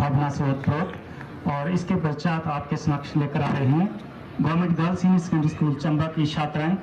L: भावना से ओतप्रोत। और इसके पश्चात आपके समक्ष लेकर आ रहे हैं government girls senior secondary school Chamba की छात्राएं।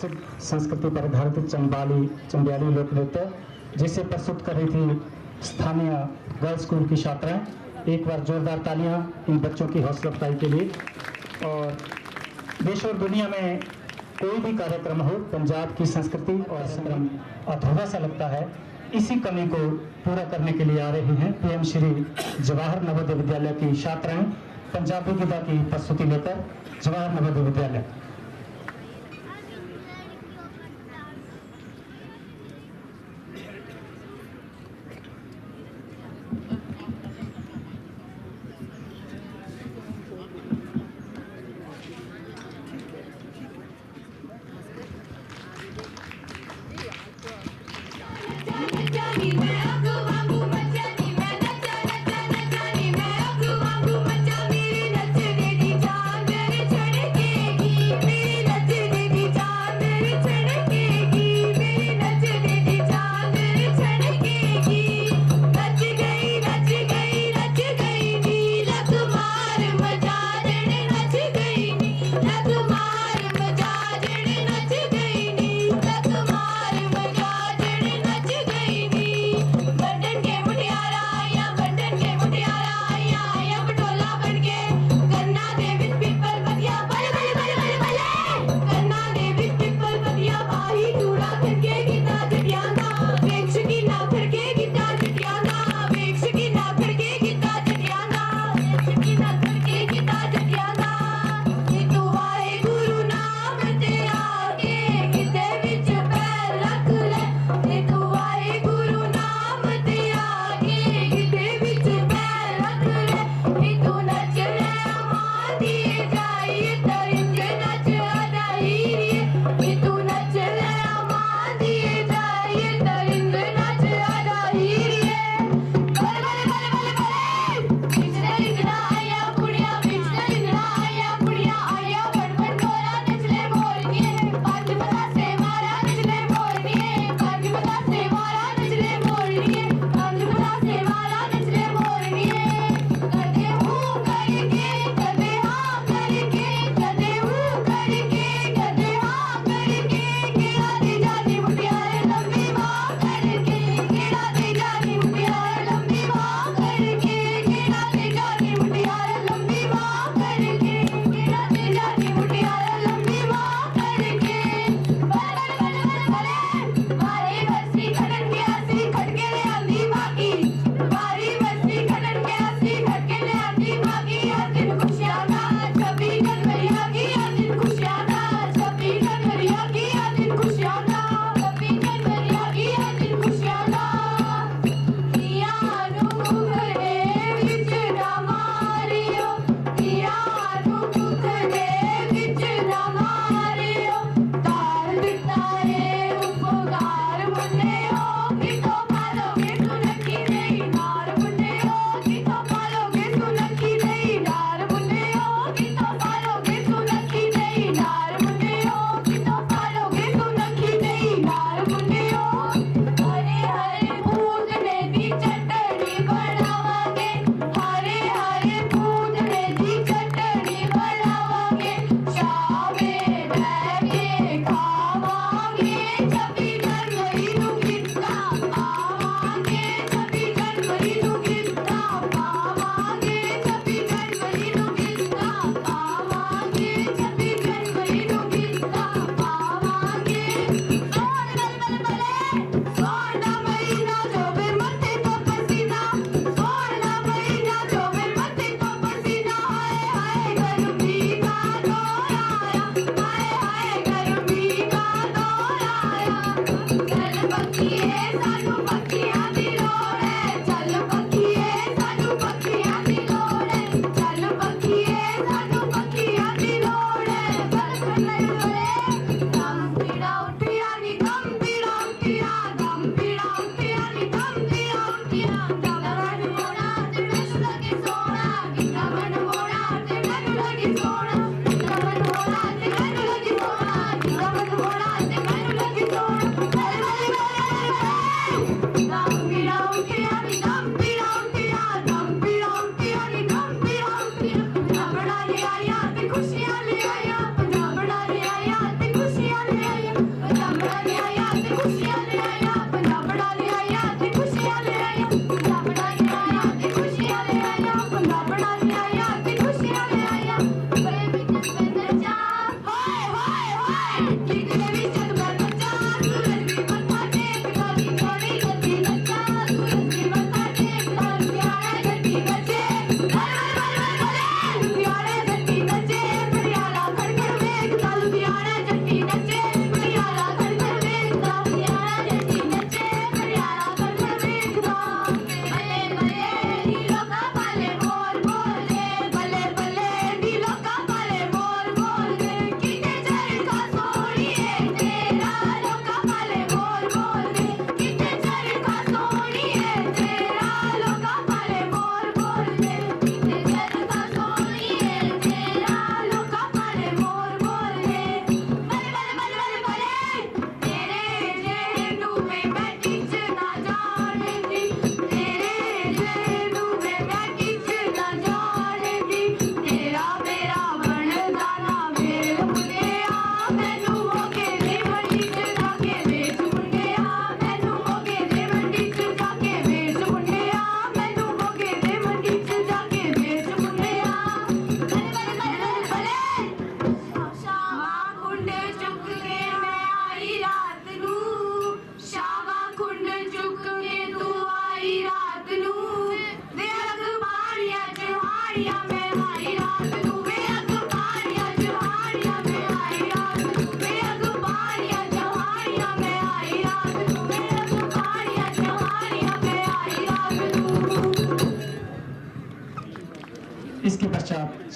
L: प्रसिद्ध संस्कृति पर आधारित चंबियाली लोक नृत्य, जिसे प्रस्तुत कर रही थी स्थानीय गर्ल्स स्कूल की छात्राएं। एक बार जोरदार तालियां इन बच्चों की हौसला अफजाई के लिए। और देश और दुनिया में कोई भी कार्यक्रम हो, पंजाब की संस्कृति और संग्राम अधूरा सा लगता है। इसी कमी को पूरा करने के लिए आ रही हैं पीएम श्री जवाहर नवोदय विद्यालय की छात्राएं पंजाबी गीता की प्रस्तुति लेकर। जवाहर नवोदय विद्यालय।
I: मेरी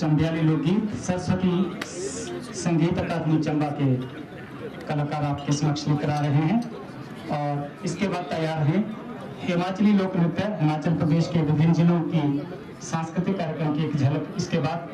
L: संध्याली लोकगीत सरस्वती संगीत अकादमी चंबा के कलाकार आपके समक्ष लेकर आ रहे हैं। और इसके बाद तैयार हैं हिमाचली लोक नृत्य, हिमाचल प्रदेश के विभिन्न जिलों की सांस्कृतिक कार्यक्रम की एक झलक। इसके बाद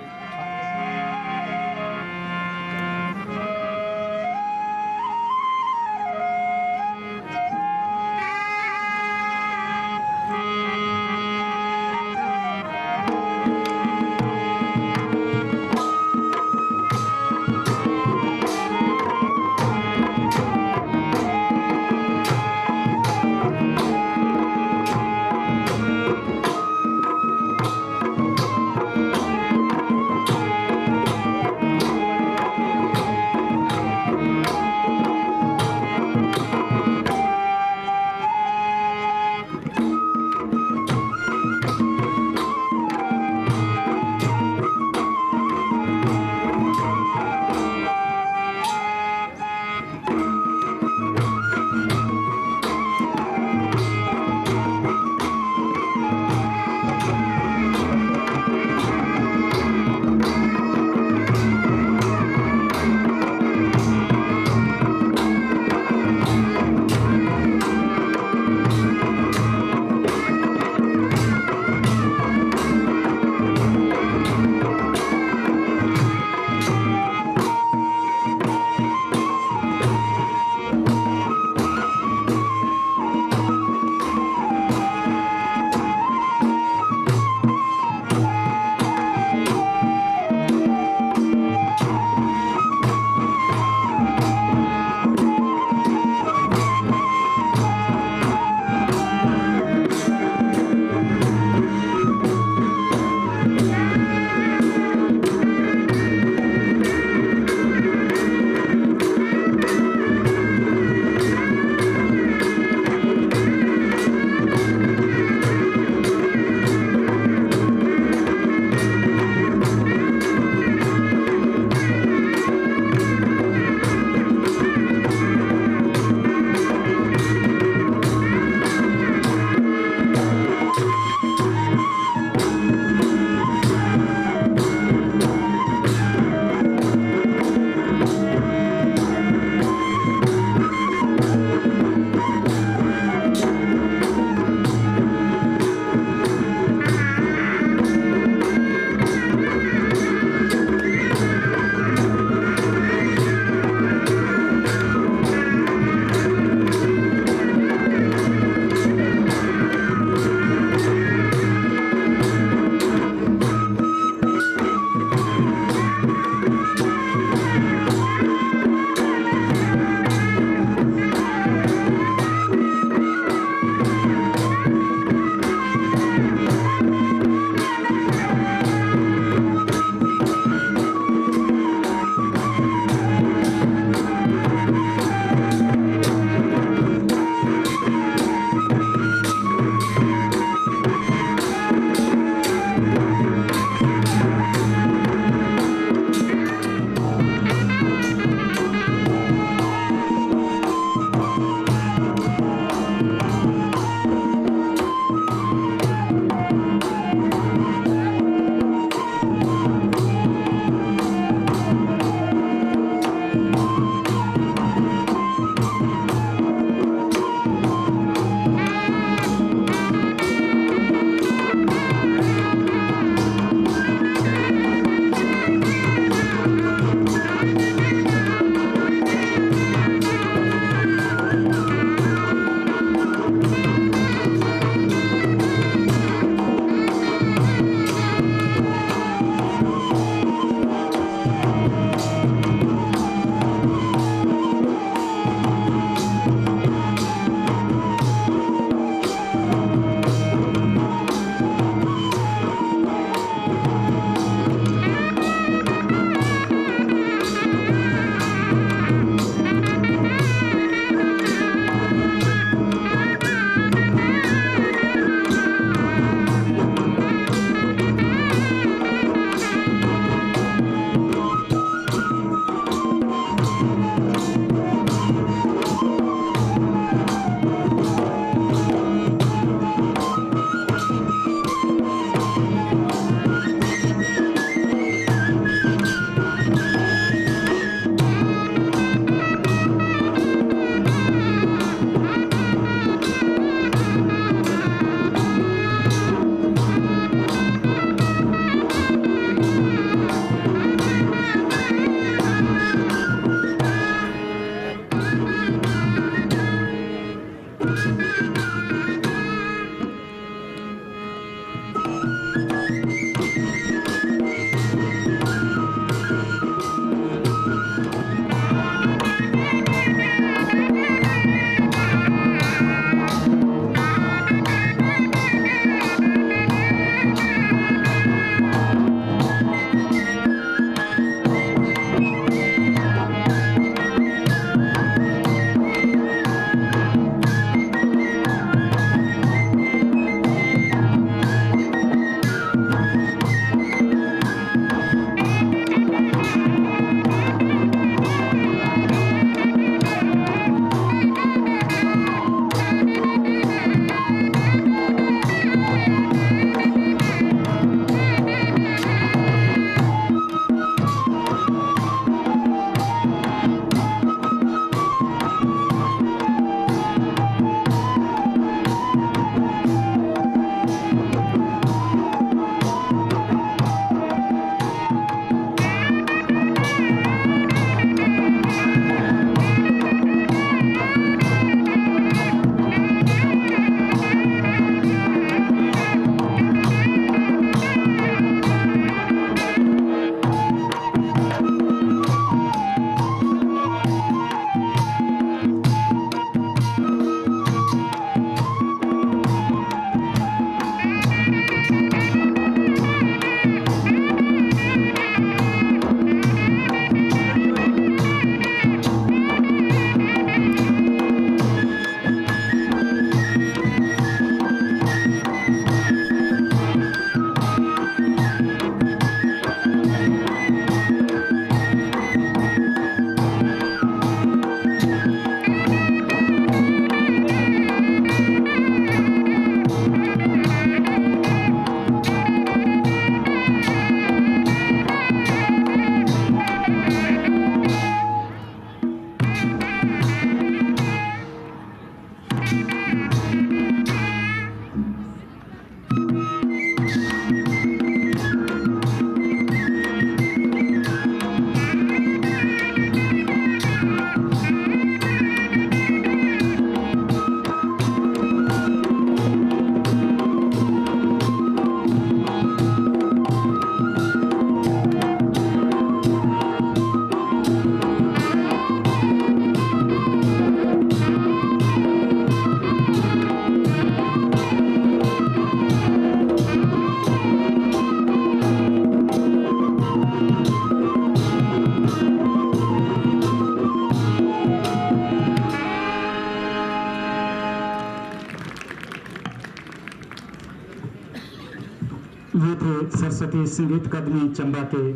L: ये थे सरस्वती संगीत अकादमी चंबा के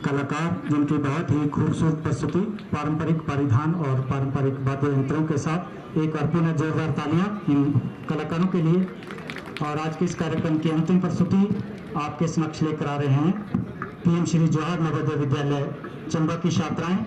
L: कलाकार, जिनकी बहुत ही खूबसूरत प्रस्तुति पारंपरिक परिधान और पारंपरिक वाद्य यंत्रों के साथ। एक और पुनः जोरदार तालियां इन कलाकारों के लिए। और आज के इस कार्यक्रम की अंतिम प्रस्तुति आपके समक्ष लेकर आ रहे हैं पीएम श्री जवाहर नवोदय विद्यालय चंबा की छात्राएं।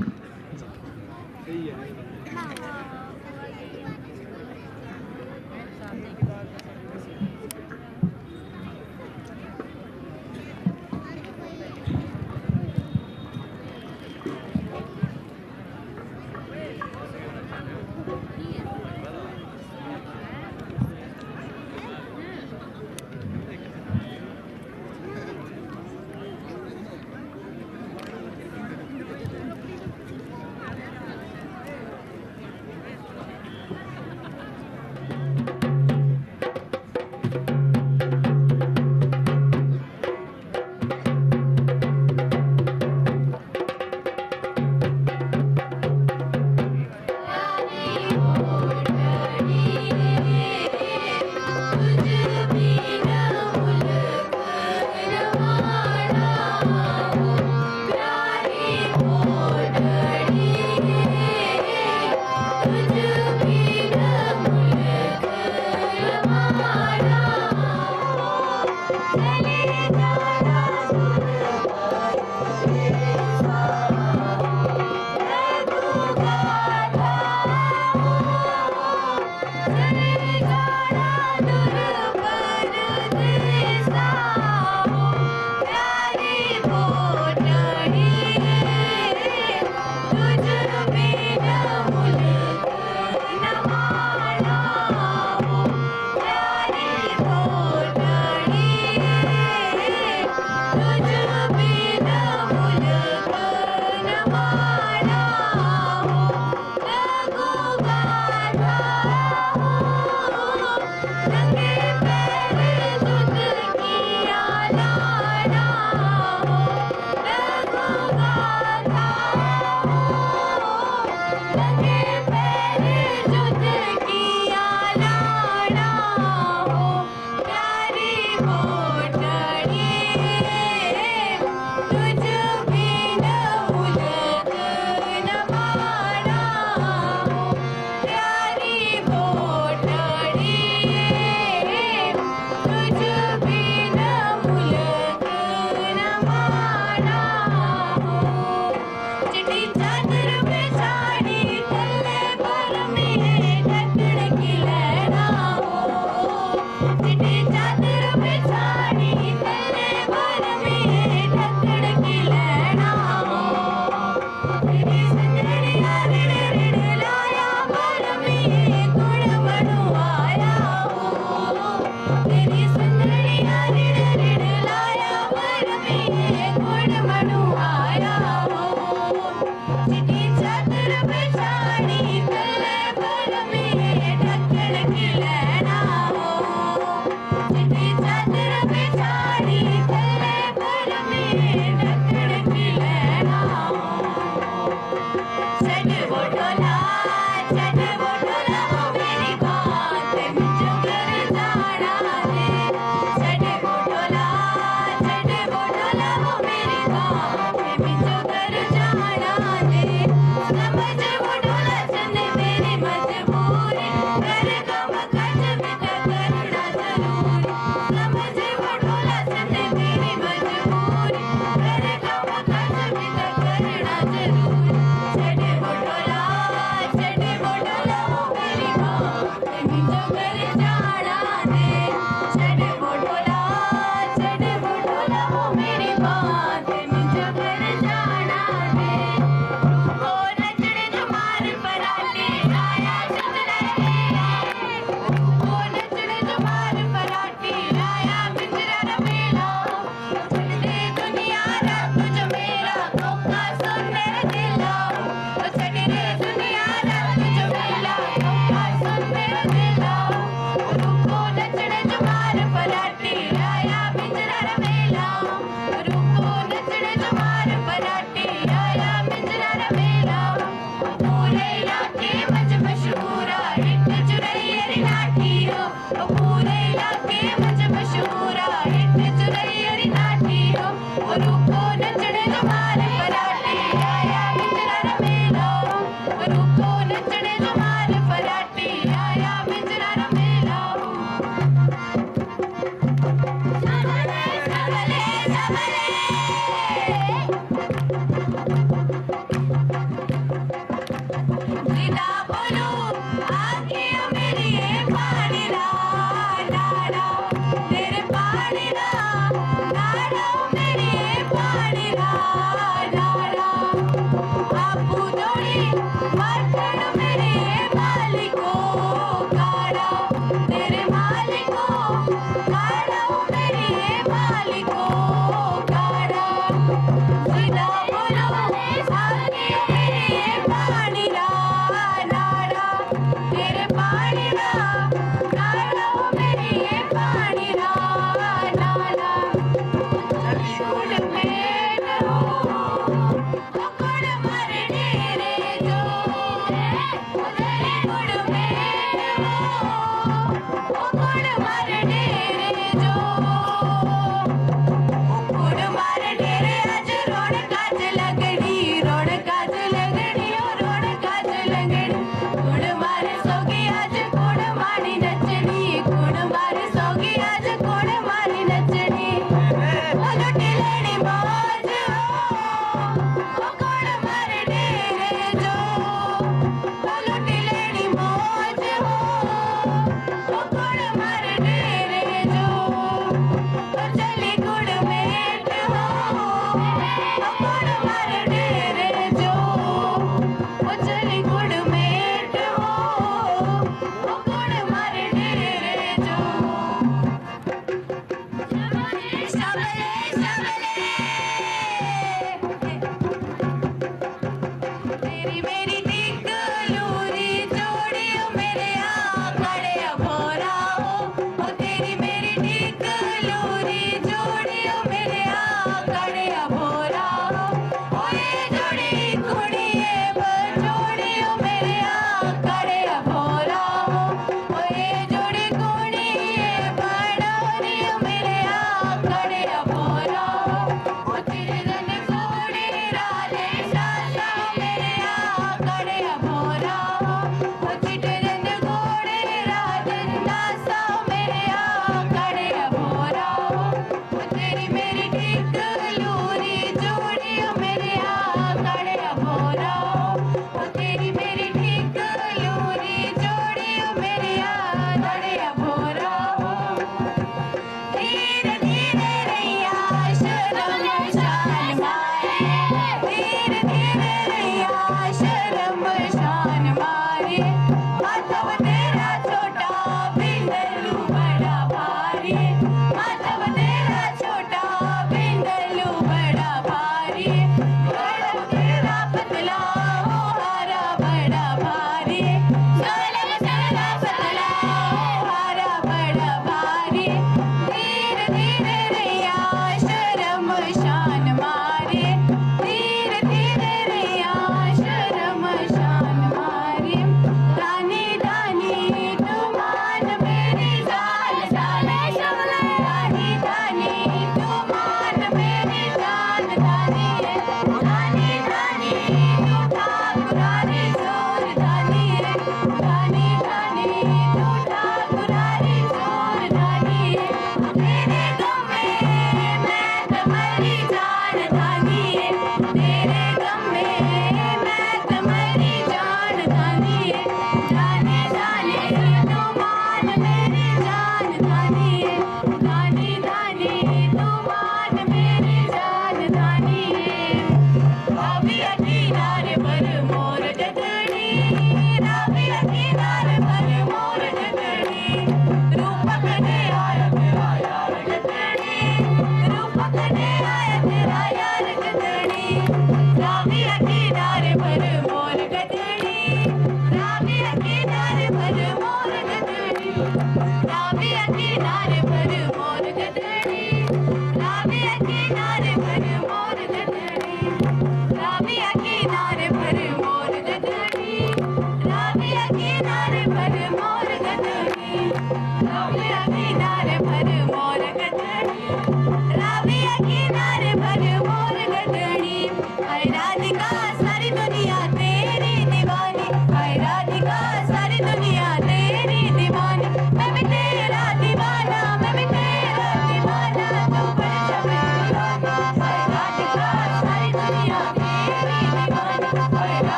I: सारी दुनिया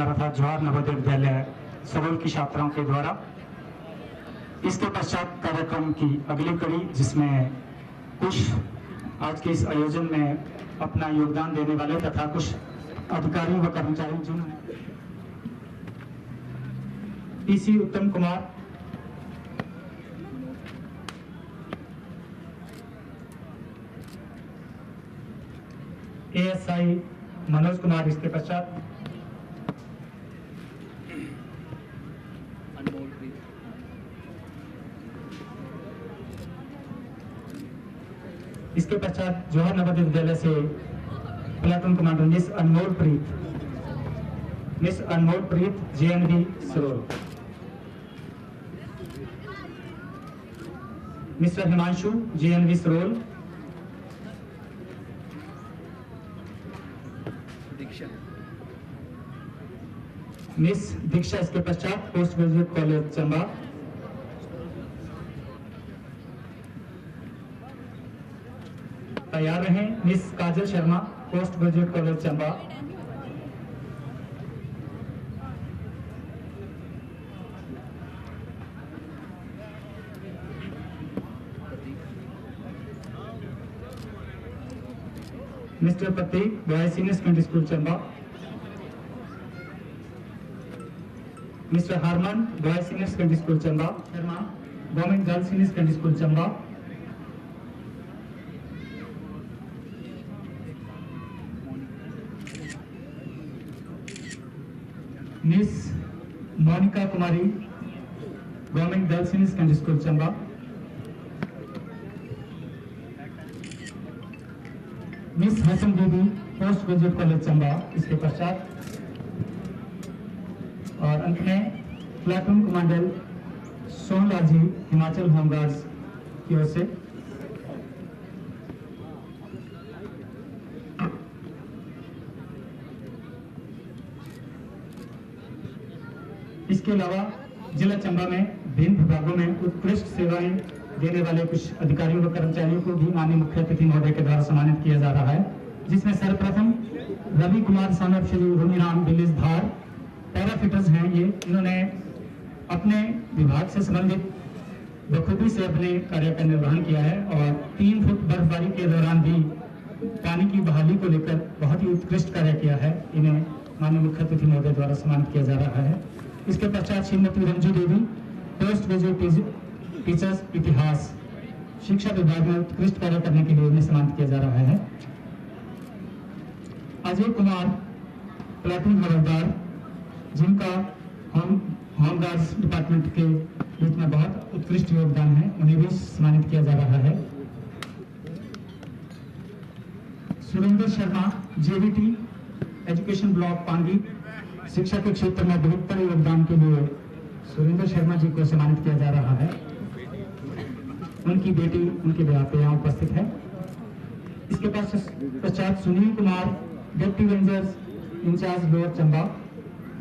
L: रहा था जवाहर नवोदय विद्यालय सरोल की छात्राओं के द्वारा। इसके पश्चात कार्यक्रम की अगली कड़ी, जिसमें कुछ आज के इस आयोजन में अपना योगदान देने वाले तथा कुछ अधिकारी व कर्मचारी जिन्होंने पीसी उत्तम कुमार, एएसआई मनोज कुमार, इसके पश्चात जवाहर नवोदय विद्यालय से platoon commander miss Anmol Preet JNV Sarol, mister Himanshu JNV Sarol, miss Diksha, इसके पश्चात पोस्ट ग्रेजुएट कॉलेज चंबा, तैयार रहें। Miss Kajal Sharma, post graduate college Chamba, mister Prateek, boys senior secondary school Chamba, mister Harman, boys senior secondary school Chamba, Sharma, government girls senior secondary school Chamba, miss Monika Kumari, government girls senior secondary school Chamba, miss Hasan Bibi, post graduate college Chamba, इसके पश्चात और अंत में platoon commander Sonlal जी, Himachal home guards की ओर से। इसके अलावा जिला चंबा में विभिन्न विभागों में उत्कृष्ट सेवाएं देने वाले कुछ अधिकारियों व कर्मचारियों को भी माननीय मुख्य अतिथि महोदय के द्वारा सम्मानित किया जा रहा है, जिसमें सर्वप्रथम रवि कुमार सानव श्री रूमीराम बिलिस धार, पैराफिटर्स हैं ये। इन्होंने अपने विभाग से संबंधित बखूबी से अपने कार्य का निर्वहन किया है और 3 फुट बर्फबारी के दौरान भी पानी की बहाली को लेकर बहुत ही उत्कृष्ट कार्य किया है। इन्हें माननीय मुख्य अतिथि महोदय द्वारा सम्मानित किया जा रहा है। इसके पश्चात Shrimati Ranju Devi, post graduate teachers इतिहास, शिक्षा विभाग में उत्कृष्ट कार्य करने के लिए उन्हें सम्मानित किया जा रहा है। अजय कुमार, प्लाटून हवलदार, जिनका होमगार्ड्स डिपार्टमेंट के बीच में बहुत उत्कृष्ट योगदान है, उन्हें भी सम्मानित किया जा रहा है। Surendra Sharma, JVT education block Pangi, शिक्षा के क्षेत्र में बेहतर योगदान के लिए सुरेंद्र शर्मा जी को सम्मानित किया जा रहा है। उनकी बेटी उनके ब्याह पे यहाँ उपस्थित है। इसके पश्चात Sunil Kumar, deputy rangers incharge lower Chamba,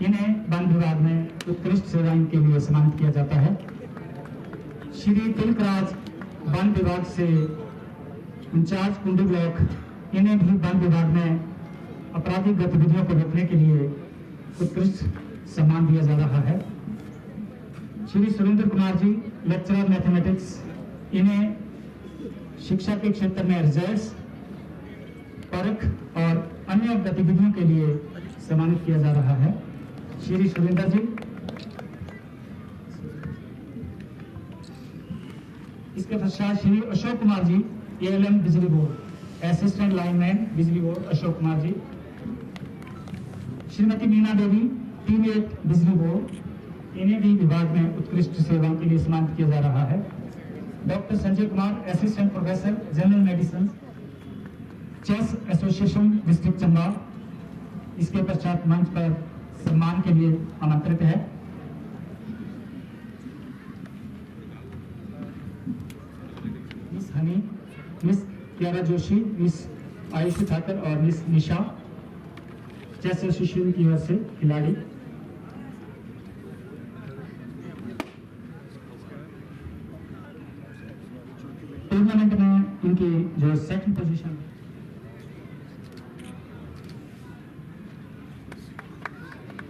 L: इन्हें वन विभाग में उत्कृष्ट सेवाएं के लिए सम्मानित किया जाता है। श्री तिलकराज, वन विभाग से इंचार्ज कुंडी ब्लॉक, इन्हें भी वन विभाग में आपराधिक गतिविधियों को रोकने के लिए उत्कृष्ट सम्मान दिया जा रहा है। श्री सुरेंद्र कुमार जी, लेक्चरर मैथमेटिक्स, इन्हें शिक्षा के क्षेत्र में रिजल्ट्स, परख और अन्य गतिविधियों के लिए सम्मानित किया जा रहा है। श्री सुरेंद्र जी। इसके पश्चात श्री अशोक कुमार जी, ALM बिजली बोर्ड, असिस्टेंट लाइनमैन बिजली बोर्ड अशोक कुमार जी। श्रीमती मीना देवी, टीम8 बिजली बोर्ड, इन्हें भी विभाग में उत्कृष्ट सेवाओं के लिए सम्मानित किया जा रहा है। Doctor Sanjay Kumar, assistant professor general medicine, chess association district Chamba, इसके पश्चात मंच पर सम्मान के लिए आमंत्रित है। Miss Honey, miss Kiara Joshi, miss Ayushi Thakar और मिस निशा, चेस एसोसिएशन की ओर से खिलाड़ी। टूर्नामेंट में इनकी जो second position,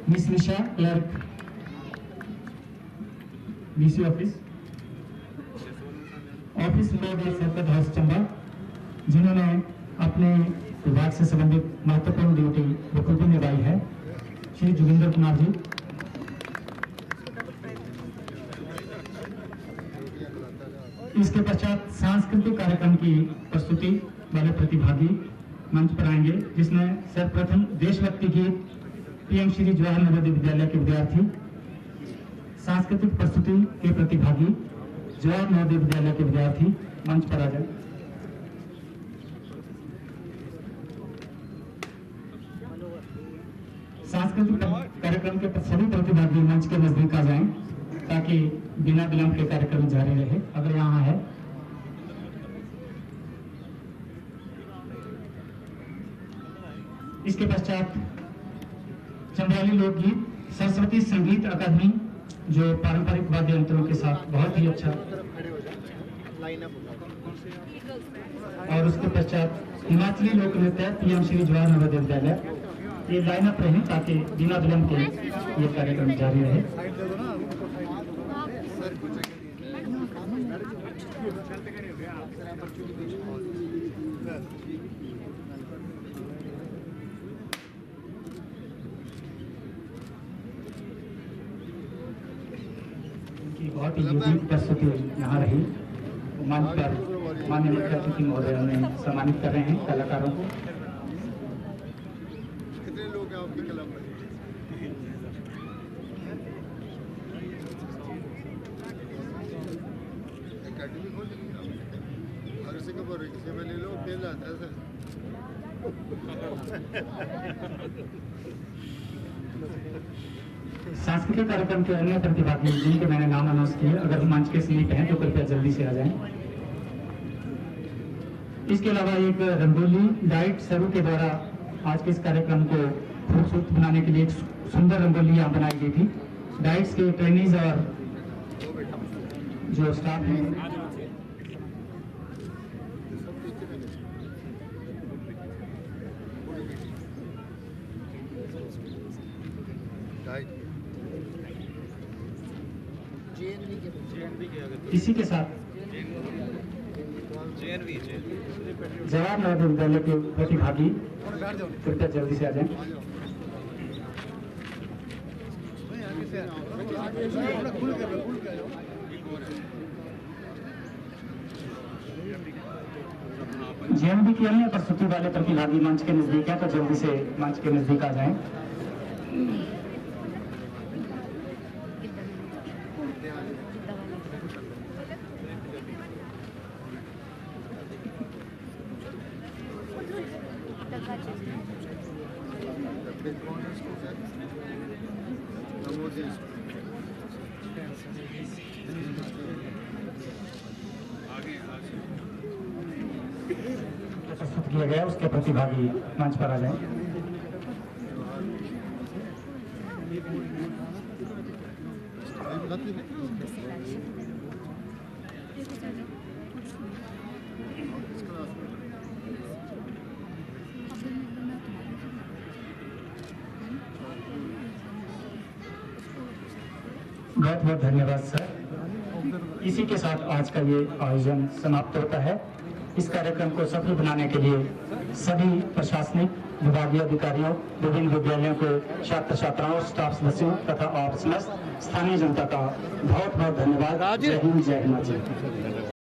L: miss miss Nisha, clerk BC office road circle house Chamba, जिन्होंने अपने विभाग से संबंधित महत्वपूर्ण ड्यूटी बखूबी निभाई है, श्री जोगिंदर कुमार जी। इसके पश्चात सांस्कृतिक कार्यक्रम की प्रस्तुति वाले प्रतिभागी मंच पर आएंगे, जिसमें सर्वप्रथम देशभक्ति गीत पीएम श्री जवाहर नवोदय विद्यालय के विद्यार्थी, सांस्कृतिक प्रस्तुति के प्रतिभागी जवाहर नवोदय विद्यालय के विद्यार्थी मंच पर आ जाए। सांस्कृतिक कार्यक्रम के सभी प्रतिभागी मंच के नजदीक आ जाएं, ताकि बिना विलंब के कार्यक्रम जारी रहे। अगर यहाँ है इसके पश्चात चंद्राली लोकगीत सरस्वती संगीत अकादमी, जो पारंपरिक वाद्य यंत्रों के साथ बहुत ही अच्छा, और उसके पश्चात हिमाचली लोक नृत्य पीएम श्री जवाहर नवोदय विद्यालय। ये लाइनअप रहे ताकि बिना विलंब के ये कार्यक्रम जारी रहे। बहुत ही यूनिक प्रस्तुति यहाँ रही। मंच पर माननीय मुख्य अतिथि महोदय ने सम्मानित कर रहे हैं कलाकारों को।
M: कितने लोग हैं आपके क्लब में? एकेडमी खोल ली अगर सिंगापुर किसी में ले लो, खेल जाता है सर।
L: सांस्कृतिक कार्यक्रम के अन्य प्रतिभागी जिनके मैंने नाम अनाउंस किए, अगर मंच के समीप हैं तो कृपया जल्दी से आ जाएं। इसके अलावा एक रंगोली डाइट सरू के द्वारा आज के इस कार्यक्रम को खूबसूरत बनाने के लिए एक सुंदर रंगोली यहाँ बनाई गई थी। डाइट्स के ट्रेनिज और जो स्टाफ है इसी के साथ जवाहर नवोदय विद्यालय के प्रतिभागी कृपया जल्दी से आ जाएं। जेएनवी की अन्य प्रस्तुति वाले प्रतिभागी मंच के नजदीक है, तो जल्दी से मंच के नजदीक आ जाएं। प्रस्तुत किया गया उसके प्रतिभागी मंच पर आ जाएं। बहुत बहुत धन्यवाद सर। इसी के साथ आज का ये आयोजन समाप्त होता है। इस कार्यक्रम को सफल बनाने के लिए सभी प्रशासनिक विभागीय अधिकारियों, विभिन्न विद्यालयों के छात्र छात्राओं, स्टाफ सदस्यों तथा आप समस्त स्थानीय जनता का बहुत बहुत धन्यवाद। जय हिंद, जय हिमाचल।